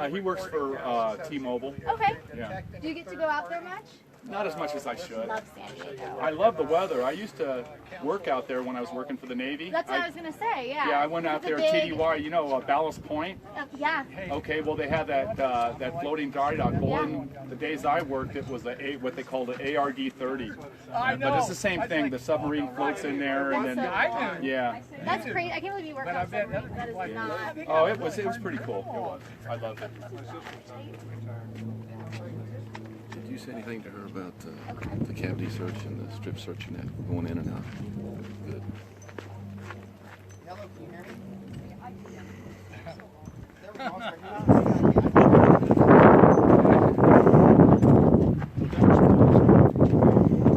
Speaker 4: He works for T-Mobile.
Speaker 1: Okay.
Speaker 4: Yeah.
Speaker 1: Do you get to go out there much?
Speaker 4: Not as much as I should.
Speaker 1: Love San Diego.
Speaker 4: I love the weather. I used to work out there when I was working for the Navy.
Speaker 1: That's what I was gonna say. Yeah.
Speaker 4: Yeah, I went out
Speaker 1: It's a
Speaker 4: there,
Speaker 1: big-
Speaker 4: TDY, you know, Ballast Point.
Speaker 1: Yeah.
Speaker 4: Okay, well they had that floating dry dock. Well, in the days I worked, it was what they called the ARD-30. But it's the same thing. The submarine floats in there, and then yeah.
Speaker 1: That's crazy. I can't believe you work on submarines. That is not.
Speaker 4: Oh, it was pretty cool. It was. I loved it.
Speaker 8: Did you say anything to her about the cavity search and the strip search and that going in and out? Good.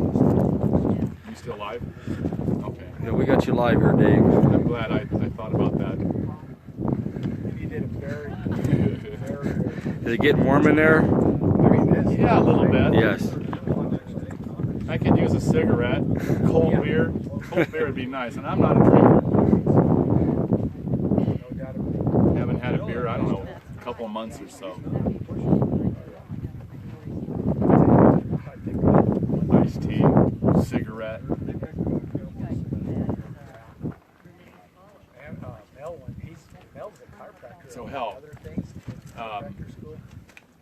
Speaker 4: You still live? Okay.
Speaker 7: Yeah, we got you live here, Dave.
Speaker 4: I'm glad I thought about that.
Speaker 6: You did a very,
Speaker 7: Is it getting warm in there?
Speaker 4: Yeah, a little bit.
Speaker 7: Yes.
Speaker 4: I could use a cigarette. Cold beer. Cold beer would be nice, and I'm not a drinker. Haven't had a beer, I don't know, a couple of months or so. Iced tea, cigarette.
Speaker 6: Mel's a chiropractor.
Speaker 4: So hell,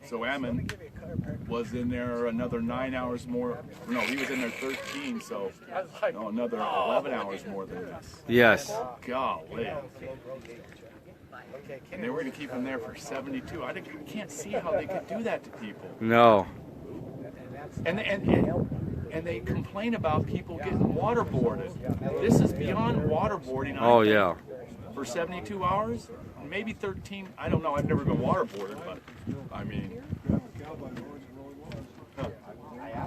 Speaker 4: so Ammon was in there another 9 hours more. No, he was in there 13, so no, another 11 hours more than this.
Speaker 7: Yes.
Speaker 4: Golly. And they were going to keep him there for 72. I can't see how they could do that to people.
Speaker 7: No.
Speaker 4: And they complain about people getting waterboarded. This is beyond waterboarding. I
Speaker 7: Oh,
Speaker 4: think.
Speaker 7: yeah.
Speaker 4: For 72 hours, maybe 13. I don't know. I've never been waterboarded, but I mean,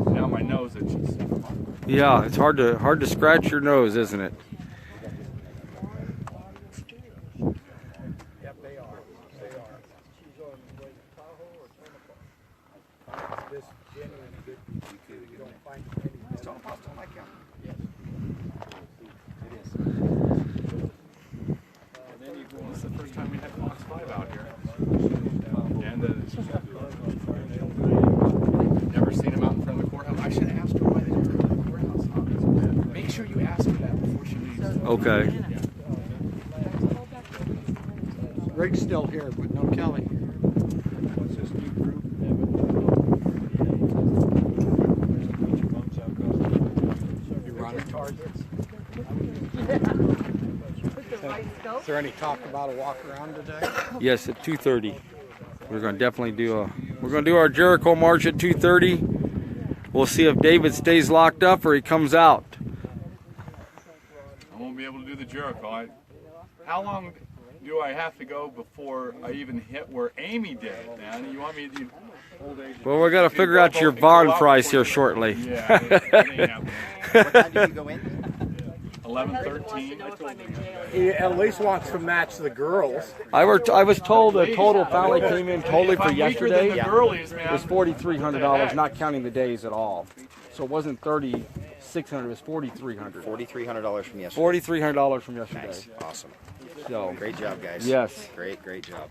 Speaker 4: now my nose itches.
Speaker 7: Yeah, it's hard to scratch your nose, isn't it?
Speaker 6: Yep, they are. They are. This genuine good. You don't find many.
Speaker 2: It's all possible, Nye County.
Speaker 4: This is the first time we had Fox 5 out here. And never seen him out in front of the courthouse. I should have asked her why they don't come to the courthouse. Make sure you ask her that before she leaves.
Speaker 7: Okay.
Speaker 6: Rick's still here, but no Kelly.
Speaker 9: What's this new group?
Speaker 6: You run targets. Is there any talk about a walk around today?
Speaker 7: Yes, at 2:30. We're going to definitely do our Jericho March at 2:30. We'll see if David stays locked up or he comes out.
Speaker 4: I won't be able to do the Jericho. How long do I have to go before I even hit where Amy did it, man? You want me to do old age?
Speaker 7: Well, we're going to figure out your bond price here shortly.
Speaker 4: Yeah, it ain't happening.
Speaker 2: What time did you go in?
Speaker 4: 11:13.
Speaker 6: He at least wants to match the girls.
Speaker 7: I was told the total family came in totally
Speaker 4: If
Speaker 7: for
Speaker 4: I'm weaker than
Speaker 7: yesterday.
Speaker 4: the girlies, man.
Speaker 7: It was $4,300, not counting the days at all. So it wasn't $3,600. It was $4,300.
Speaker 10: $4,300 from yesterday.
Speaker 7: $4,300 from yesterday.
Speaker 10: Nice. Awesome.
Speaker 7: So
Speaker 10: Great job, guys.
Speaker 7: yes.
Speaker 10: Great job.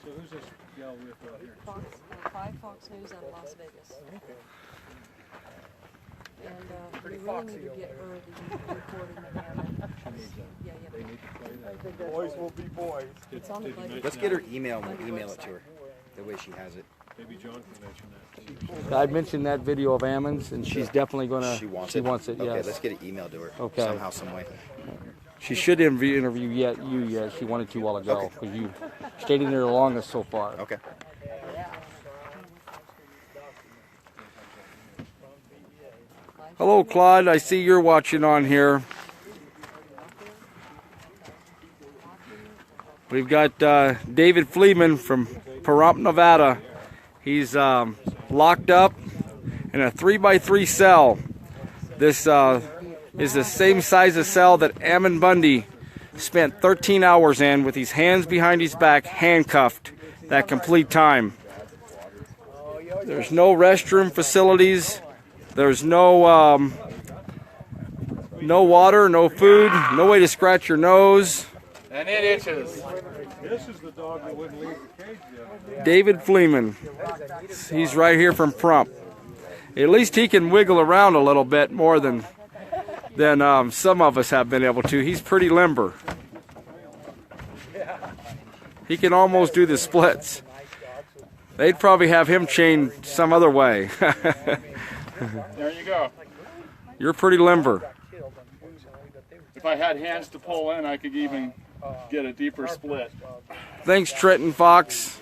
Speaker 9: So who's this gal with here?
Speaker 3: Fox News out of Las Vegas. And we really need to get her the recording of Ammon. Yeah.
Speaker 6: Boys will be boys.
Speaker 3: It's on the budget.
Speaker 10: Let's get her email and we'll email it to her. The way she has it.
Speaker 9: Maybe John can mention that.
Speaker 7: I mentioned that video of Ammon's, and she's definitely going to.
Speaker 10: She wants
Speaker 7: She
Speaker 10: it?
Speaker 7: wants it,
Speaker 10: Okay,
Speaker 7: yes.
Speaker 10: let's get it emailed to her.
Speaker 7: Okay.
Speaker 10: Somehow, some way.
Speaker 7: She should interview you yet. She wanted to a while ago because you stayed in there the longest so far.
Speaker 10: Okay.
Speaker 7: Hello, Claude. I see you're watching on here. We've got David Fleeman from Pahrump, Nevada. He's locked up, in a 3x3 cell. This is the same size of cell that Ammon Bundy spent 13 hours in with his hands behind his back, handcuffed that complete time. There's no restroom facilities. There's no no water, no food, no way to scratch your nose.
Speaker 4: And it itches.
Speaker 9: This is the dog that wouldn't leave the cage yet.
Speaker 7: David Fleeman. He's right here from Prump. At least he can wiggle around a little bit more than some of us have been able to. He's pretty limber. He can almost do the splits. They'd probably have him chained some other way.
Speaker 4: There you go.
Speaker 7: You're pretty limber.
Speaker 4: If I had hands to pull in, I could even get a deeper split.
Speaker 7: Thanks, Trenton Fox.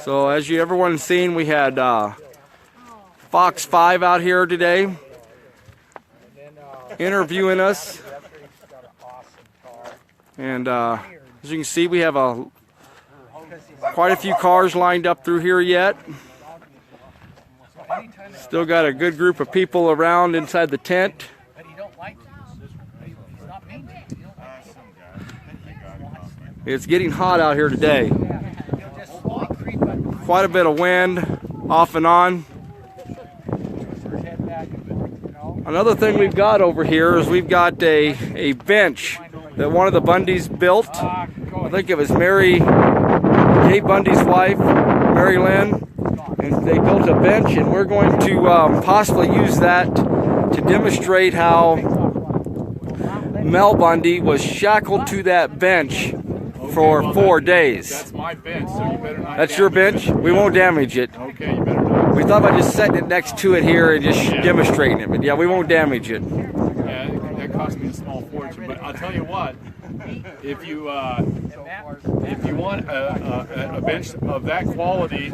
Speaker 7: So as everyone's seen, we had Fox 5 out here today interviewing us. And as you can see, we have quite a few cars lined up through here yet. Still got a good group of people around inside the tent. It's getting hot out here today. Quite a bit of wind off and on. Another thing we've got over here is we've got a bench that one of the Bundys built. I think it was Dave Bundy's wife, Mary Lynn. And they built a bench, and we're going to possibly use that to demonstrate how Mel Bundy was shackled to that bench for 4 days.
Speaker 4: That's my bench, so you better not.
Speaker 7: That's your bench? We won't damage it.
Speaker 4: Okay, you better not.
Speaker 7: We thought about just setting it next to it here and just demonstrating it, but yeah, we won't damage it.
Speaker 4: Yeah, that cost me a small fortune, but I'll tell you what. If you want a bench of that quality,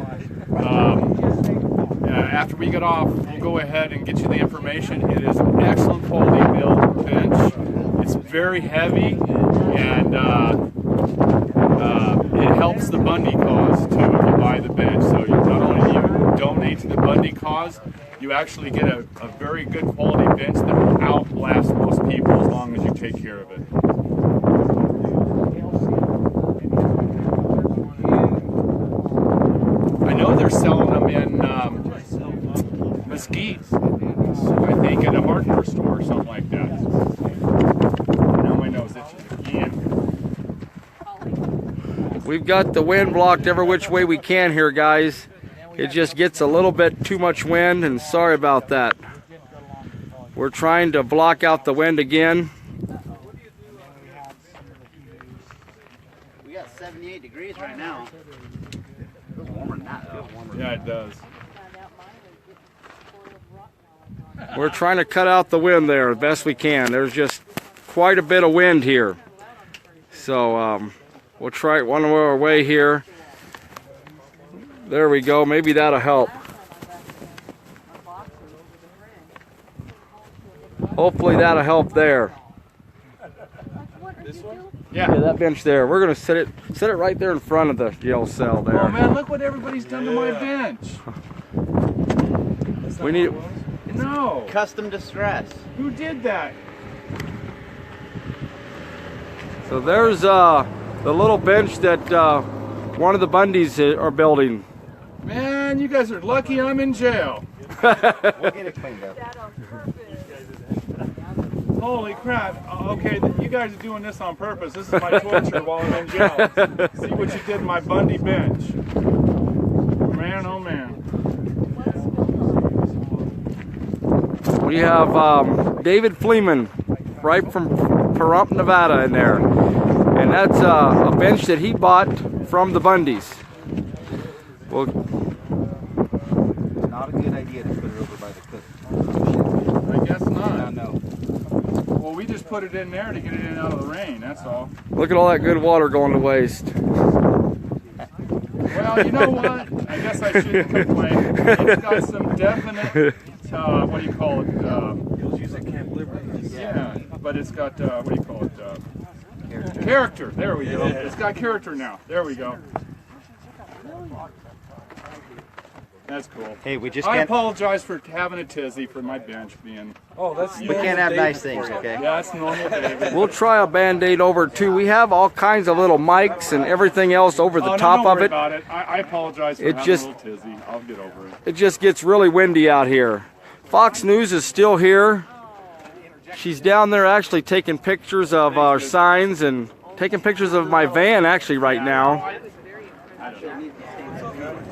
Speaker 4: after we get off, we'll go ahead and get you the information. It is an excellent quality built bench. It's very heavy, and it helps the Bundy cause too if you buy the bench. So not only do you donate to the Bundy cause, you actually get a very good quality bench that will outlast most people as long as you take care of it. I know they're selling them in Mesquite, I think, at a hardware store or something like that. Now my nose itches again.
Speaker 7: We've got the wind blocked every which way we can here, guys. It just gets a little bit too much wind, and sorry about that. We're trying to block out the wind again.
Speaker 10: We got 78 degrees right now. It's warmer than that, though.
Speaker 4: Yeah, it does.
Speaker 7: We're trying to cut out the wind there as best we can. There's just quite a bit of wind here. So we'll try it one more way here. There we go. Maybe that'll help. Hopefully that'll help there.
Speaker 4: Yeah,
Speaker 7: that bench there. We're gonna set it right there in front of the jail cell there.
Speaker 4: Oh man, look what everybody's done to my bench.
Speaker 7: We need
Speaker 4: No.
Speaker 10: Custom distress.
Speaker 4: Who did that?
Speaker 7: So there's the little bench that one of the Bundys are building.
Speaker 4: Man, you guys are lucky I'm in jail.
Speaker 10: We'll get it cleaned up.
Speaker 4: Holy crap. Okay, you guys are doing this on purpose. This is my torture while I'm in jail. See what you did to my Bundy bench. Man, oh man.
Speaker 7: We have David Fleeman right from Pahrump, Nevada in there. And that's a bench that he bought from the Bundys. Well,
Speaker 10: Not a good idea to put it over by the cook.
Speaker 4: I guess not.
Speaker 10: No.
Speaker 4: Well, we just put it in there to get it in and out of the rain, that's all.
Speaker 7: look at all that good water going to waste.
Speaker 4: Well, you know what? I guess I shouldn't complain. It's got some definite, what do you call it? Yeah, but it's got, what do you call it? Character. There we go. It's got character now. There we go. That's cool.
Speaker 10: Hey, we just
Speaker 4: I
Speaker 10: can't.
Speaker 4: apologize for having a tizzy for my bench being.
Speaker 7: Oh, that's.
Speaker 10: We can't have nice things, okay?
Speaker 4: Yeah, that's normal, David.
Speaker 7: We'll try a Band-Aid over it too. We have all kinds of little mics and everything else over the top
Speaker 4: don't
Speaker 7: of
Speaker 4: worry
Speaker 7: it.
Speaker 4: about it. I apologize for
Speaker 7: It
Speaker 4: having
Speaker 7: just-
Speaker 4: a little tizzy. I'll get over it.
Speaker 7: It just gets really windy out here. Fox News is still here. She's down there actually taking pictures of our signs and taking pictures of my van actually right now.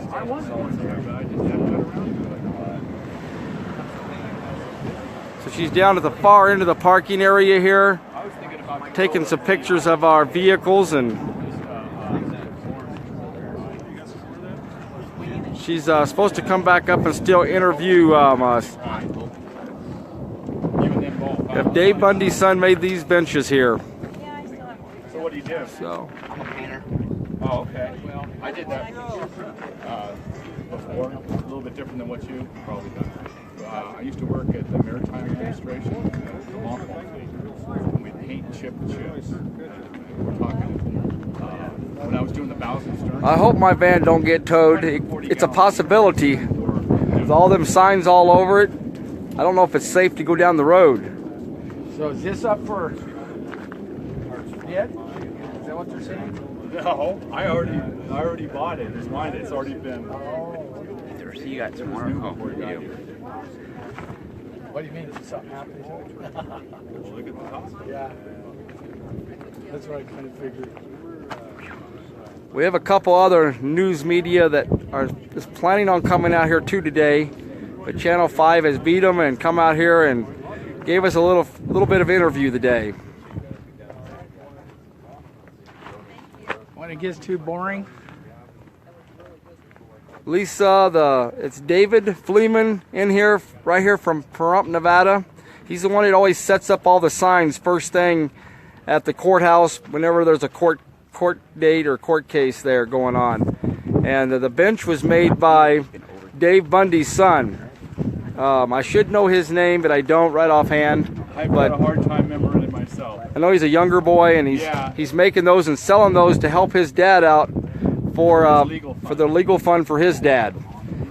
Speaker 4: I was going there, but I just haven't got around to it.
Speaker 7: So she's down at the far end of the parking area here, taking some pictures of our vehicles, and she's supposed to come back up and still interview us. If Dave Bundy's son made these benches here.
Speaker 4: So what do you do?
Speaker 7: So
Speaker 10: I'm a painter.
Speaker 4: Oh, okay. Well, I did that before. A little bit different than what you probably done. I used to work at the Maritime Administration, and we'd paint and chip the ships. We're talking when I was doing the bows and stern.
Speaker 7: I hope my van don't get towed. It's a possibility. With all them signs all over it, I don't know if it's safe to go down the road.
Speaker 6: So is this up for bid? Is that what they're saying?
Speaker 4: No, I already bought it. It's mine. It's already been.
Speaker 10: You got some more? Oh, you do.
Speaker 6: What do you mean? Did something happen to it?
Speaker 4: Well, look at the top.
Speaker 6: Yeah. That's what I kind of figured.
Speaker 7: We have a couple other news media that is planning on coming out here too today, but Channel 5 has beat them and come out here and gave us a little bit of interview today.
Speaker 6: When it gets too boring,
Speaker 7: Lisa, it's David Fleeman in here, right here from Pahrump, Nevada. He's the one that always sets up all the signs first thing at the courthouse whenever there's a court date or court case there going on. And the bench was made by Dave Bundy's son. I should know his name, but I don't right offhand.
Speaker 4: I've got a hard time remembering it myself.
Speaker 7: I know he's a younger boy, and he's making those and selling those to help his dad out for the legal fund for his dad.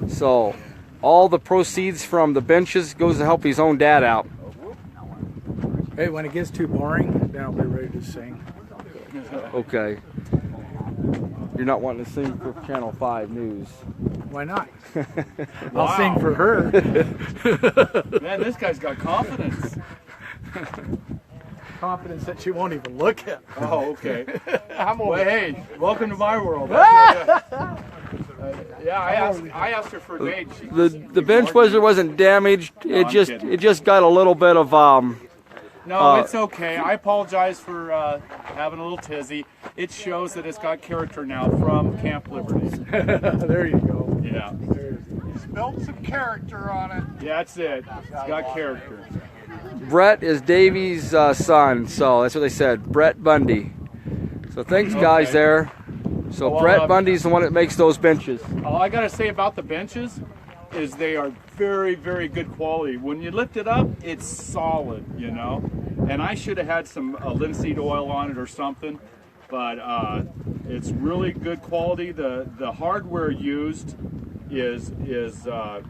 Speaker 7: So all the proceeds from the benches goes to help his own dad out.
Speaker 6: hey, when it gets too boring, then I'll be ready to sing.
Speaker 7: Okay. You're not wanting to sing for Channel 5 News.
Speaker 6: Why not? I'll sing for her.
Speaker 4: Man, this guy's got confidence.
Speaker 6: Confidence that she won't even look at.
Speaker 4: Oh, okay.
Speaker 6: I'm
Speaker 4: Well,
Speaker 6: over.
Speaker 4: hey, welcome to my world. Yeah, I asked her for a date.
Speaker 7: The bench wasn't damaged.
Speaker 4: I'm kidding.
Speaker 7: It just got a little bit of
Speaker 4: No, it's okay. I apologize for having a little tizzy. It shows that it's got character now from Camp Liberty.
Speaker 6: There you go.
Speaker 4: Yeah.
Speaker 6: Built some character on it.
Speaker 4: Yeah, that's it. It's got character.
Speaker 7: Brett is Davey's son, so that's what they said, Brett Bundy. So thanks, guys, there. So
Speaker 4: Well,
Speaker 7: Brett Bundy's the one that makes those benches.
Speaker 4: All I got to say about the benches is they are very, very good quality. When you lift it up, it's solid, you know. And I should have had some linseed oil on it or something, but it's really good quality. The hardware used is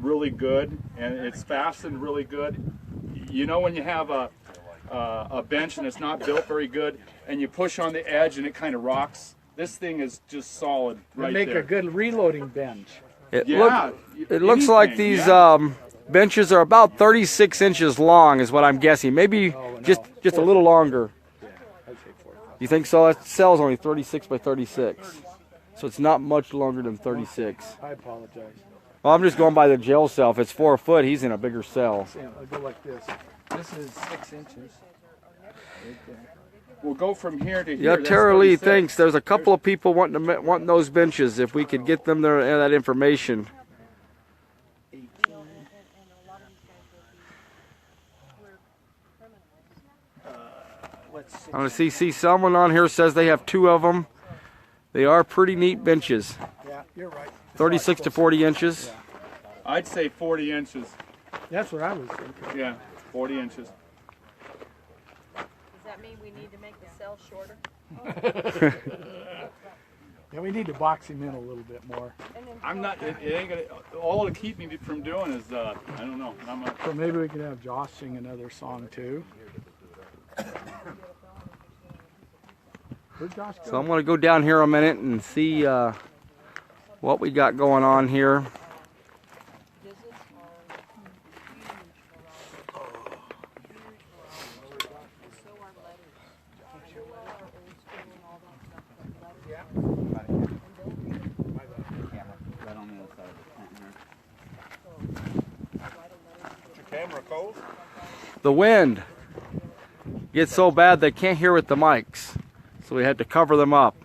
Speaker 4: really good, and it's fastened really good. You know, when you have a bench and it's not built very good, and you push on the edge and it kind of rocks, this thing is just solid right
Speaker 6: Make
Speaker 4: there.
Speaker 6: a good reloading bench.
Speaker 7: It
Speaker 4: Yeah,
Speaker 7: looks like
Speaker 4: anything,
Speaker 7: these
Speaker 4: yeah.
Speaker 7: benches are about 36 inches long, is what I'm guessing. Maybe just a little longer. You think so? That cell's only 36 by 36, so it's not much longer than 36.
Speaker 6: I apologize.
Speaker 7: Well, I'm just going by the jail cell. If it's 4 foot, he's in a bigger cell.
Speaker 6: I'll go like this. This is 6 inches.
Speaker 4: We'll go from here to here.
Speaker 7: Yeah,
Speaker 4: That's
Speaker 7: Tara Lee
Speaker 4: 36.
Speaker 7: thinks there's a couple of people wanting those benches. If we could get them that information. I want to see someone on here says they have 2 of them. They are pretty neat benches.
Speaker 6: Yeah, you're right.
Speaker 7: 36 to 40 inches.
Speaker 4: I'd say 40 inches.
Speaker 6: That's what I was thinking.
Speaker 4: Yeah, 40 inches.
Speaker 3: Does that mean we need to make the cell shorter?
Speaker 6: Yeah, we need to box him in a little bit more.
Speaker 4: I'm not. It ain't gonna. All to keep me from doing is I don't know.
Speaker 6: So maybe we could have Josh sing another song too. Where'd Josh go?
Speaker 7: So I'm going to go down here a minute and see what we got going on here. The wind gets so bad they can't hear with the mics, so we had to cover them up.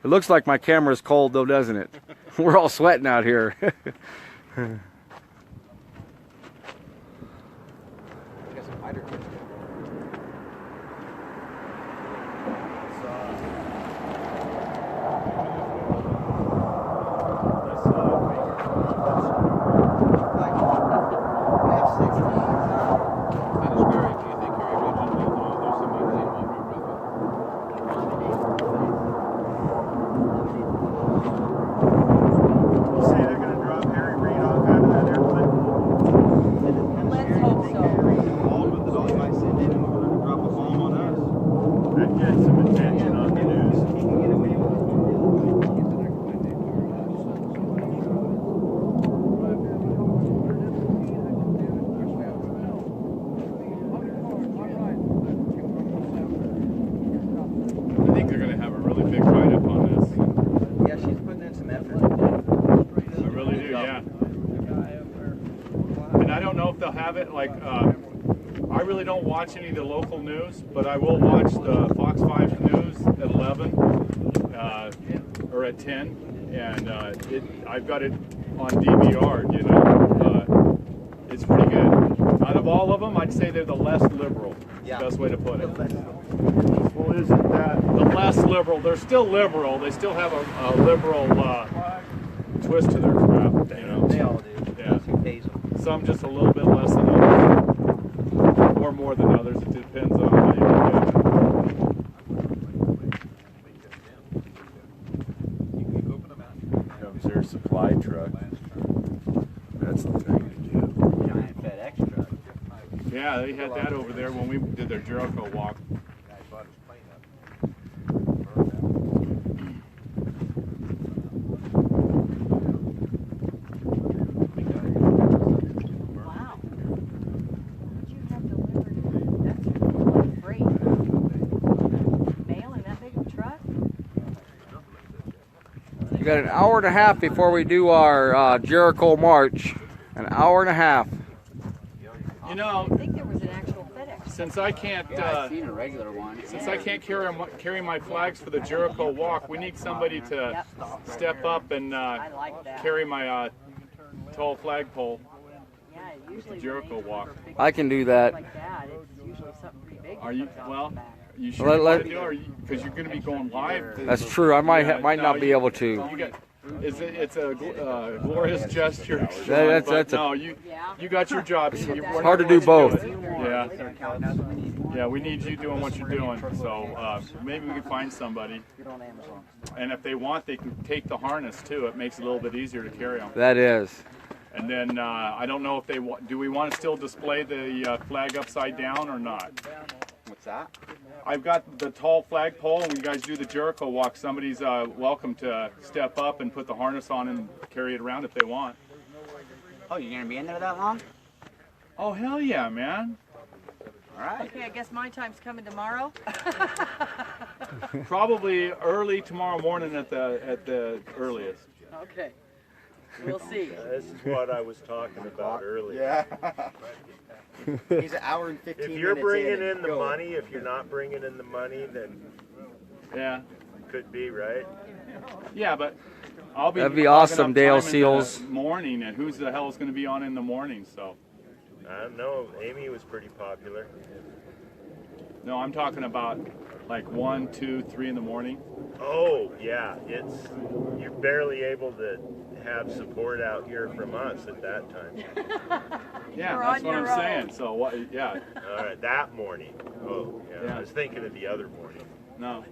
Speaker 7: It looks like my camera's cold though, doesn't it? We're all sweating out here. I really don't watch any of the local news, but I will watch the Fox 5 news at 11 or at 10, and I've got it on DVR. You know, it's pretty good. Out of all of them, I'd say they're the less liberal. Yeah. Best way to put it.
Speaker 6: Well, isn't that
Speaker 4: the less liberal? They're still liberal. They still have a liberal twist to their crap. You know,
Speaker 10: they all do.
Speaker 4: Yeah. Some just a little bit less than others, or more than others. It depends on how you look at it.
Speaker 11: Comes their supply truck. That's the thing.
Speaker 10: Giant FedEx truck.
Speaker 4: Yeah, they had that over there when we did their Jericho walk.
Speaker 7: We got an hour and a half before we do our Jericho march. An hour and a half.
Speaker 4: You know,
Speaker 5: I think there was an actual FedEx.
Speaker 4: Since I can't,
Speaker 10: I've seen a regular one.
Speaker 4: Since I can't carry my flags for the Jericho walk, we need somebody to step up and carry my tall flagpole.
Speaker 5: Yeah, usually
Speaker 4: Jericho walk.
Speaker 7: I can do that.
Speaker 5: Like that, it's usually something pretty big.
Speaker 4: Are you well? You sure you want to do it, because you're going to be going live?
Speaker 7: That's true. I might not be able to.
Speaker 4: It's a glorious gesture. You got your job.
Speaker 7: It's hard to do both.
Speaker 4: Yeah. Yeah, we need you doing what you're doing. So maybe we can find somebody. And if they want, they can take the harness too. It makes it a little bit easier to carry them.
Speaker 7: That is.
Speaker 4: And then I don't know if they do. We want to still display the flag upside down or not?
Speaker 10: What's that?
Speaker 4: I've got the tall flagpole, and when you guys do the Jericho walk, somebody's welcome to step up and put the harness on and carry it around if they want.
Speaker 10: Oh, you're gonna be in there that long?
Speaker 4: Oh, hell yeah, man.
Speaker 10: All right.
Speaker 5: Okay, I guess my time's coming tomorrow.
Speaker 4: Probably early tomorrow morning at the earliest.
Speaker 5: Okay. We'll see.
Speaker 11: This is what I was talking about earlier.
Speaker 10: Yeah. He's an hour and 15 minutes.
Speaker 11: If you're bringing in the money, if you're not bringing in the money, then
Speaker 4: yeah,
Speaker 11: could be right.
Speaker 4: Yeah, but I'll be.
Speaker 7: That'd be awesome, Dale Seals.
Speaker 4: Morning, and who's the hell is going to be on in the morning? So.
Speaker 11: I don't know. Amy was pretty popular.
Speaker 4: No, I'm talking about like 1, 2, 3 in the morning.
Speaker 11: Oh yeah, you're barely able to have support out here from us at that time.
Speaker 4: Yeah, that's what I'm saying. So what? Yeah.
Speaker 11: All right, that morning. Oh, yeah. I was thinking of the other morning.
Speaker 4: No.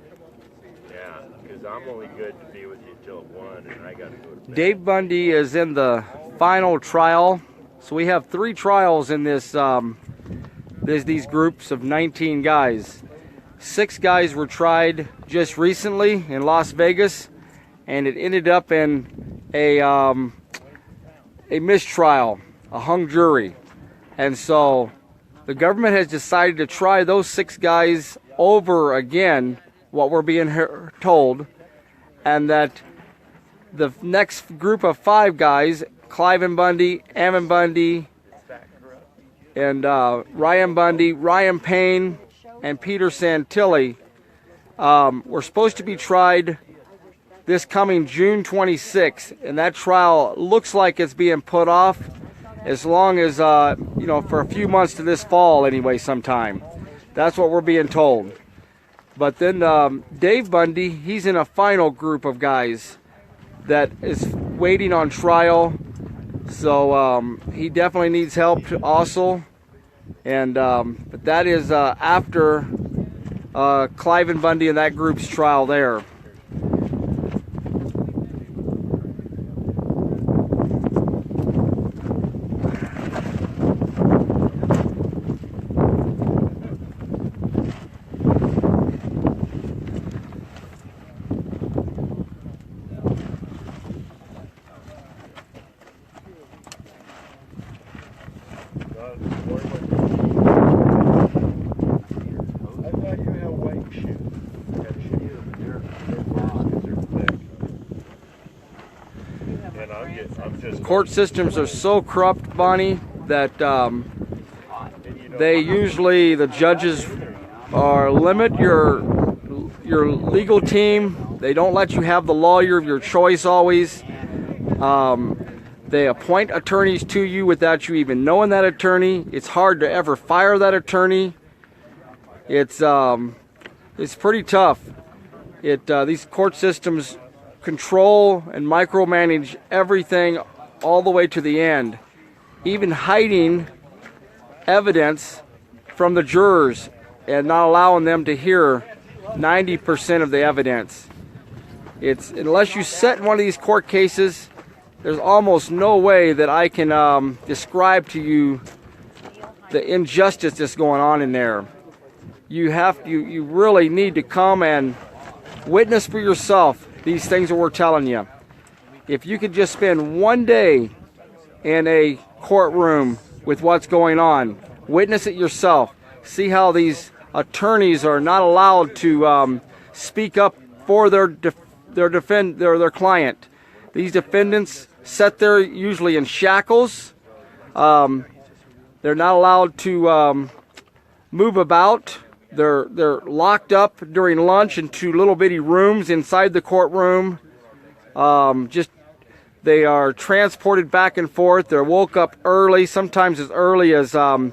Speaker 11: Yeah, because I'm only good to be with you till 1, and I got to go to bed.
Speaker 7: Dave Bundy is in the final trial. So we have 3 trials in this. There's these groups of 19 guys. 6 guys were tried just recently in Las Vegas, and it ended up in a mistrial, a hung jury. And so the government has decided to try those 6 guys over again, what we're being told, and that the next group of 5 guys, Cliven Bundy, Ammon Bundy, and Ryan Bundy, Ryan Payne, and Peter Santilli, were supposed to be tried this coming June 26th, and that trial looks like it's being put off as long as, for a few months to this fall anyway sometime. That's what we're being told. But then Dave Bundy, he's in a final group of guys that is waiting on trial. So he definitely needs help also. And but that is after Cliven Bundy and that group's trial there. Court systems are so corrupt, Bonnie, that they usually, the judges limit your legal team. They don't let you have the lawyer of your choice always. They appoint attorneys to you without you even knowing that attorney. It's hard to ever fire that attorney. It's pretty tough. These court systems control and micromanage everything all the way to the end, even hiding evidence from the jurors and not allowing them to hear 90% of the evidence. Unless you sit in one of these court cases, there's almost no way that I can describe to you the injustice that's going on in there. You really need to come and witness for yourself these things that we're telling you. If you could just spend one day in a courtroom with what's going on, witness it yourself, see how these attorneys are not allowed to speak up for their client. These defendants sit there usually in shackles. They're not allowed to move about. They're locked up during lunch into little bitty rooms inside the courtroom. They are transported back and forth. They're woke up early, sometimes as early as 5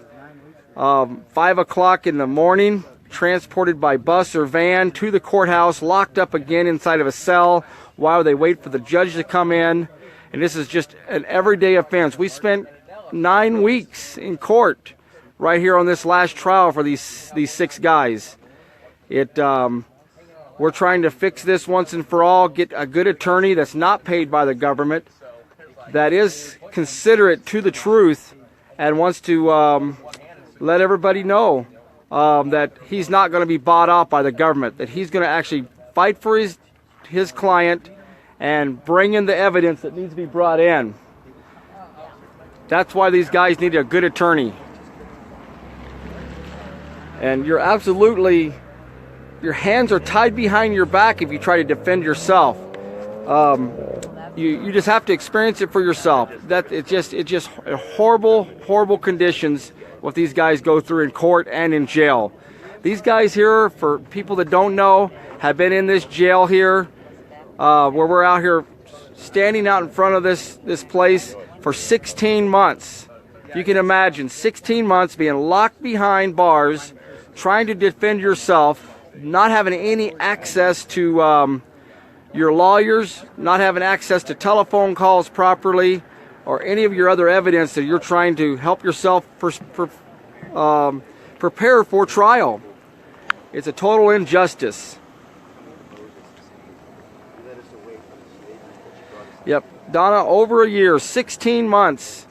Speaker 7: o'clock in the morning, transported by bus or van to the courthouse, locked up again inside of a cell while they wait for the judge to come in. And this is just an everyday offense. We spent 9 weeks in court right here on this last trial for these 6 guys. We're trying to fix this once and for all, get a good attorney that's not paid by the government, that is considerate to the truth, and wants to let everybody know that he's not going to be bought off by the government, that he's going to actually fight for his client and bring in the evidence that needs to be brought in. That's why these guys need a good attorney. And your hands are tied behind your back if you try to defend yourself. You just have to experience it for yourself. It's just horrible conditions what these guys go through in court and in jail. These guys here, for people that don't know, have been in this jail here, where we're out here standing out in front of this place for 16 months. If you can imagine, 16 months being locked behind bars, trying to defend yourself, not having any access to your lawyers, not having access to telephone calls properly, or any of your other evidence that you're trying to help yourself prepare for trial. It's a total injustice. Yep, Donna, over a year, 16 months,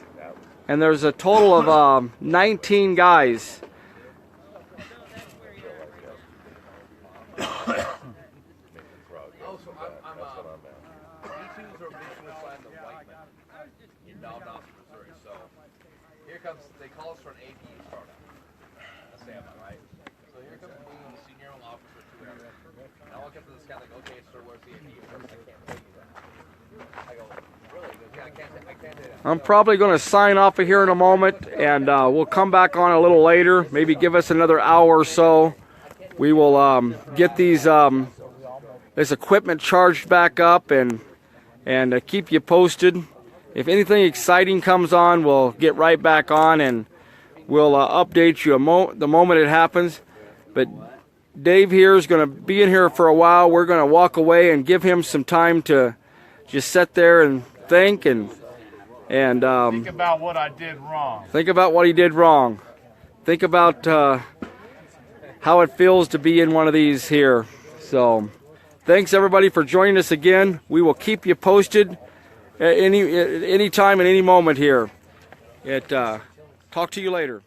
Speaker 7: and there's a total of 19 guys.
Speaker 12: They call us for an AP startup. That's Ammon, right? So here comes me, the senior officer, whoever. And I walk up to this guy like, okay, sir, where's the AP? I can't tell you that. I go, really? He goes, yeah, I can't do that.
Speaker 7: I'm probably going to sign off of here in a moment, and we'll come back on a little later. Maybe give us another hour or so. We will get these this equipment charged back up and keep you posted. If anything exciting comes on, we'll get right back on and we'll update you the moment it happens. But Dave here is going to be in here for a while. We're going to walk away and give him some time to just sit there and think and think
Speaker 6: about what I did wrong.
Speaker 7: Think about what he did wrong. Think about how it feels to be in one of these here. So thanks everybody for joining us again. We will keep you posted at any time and any moment here. Talk to you later.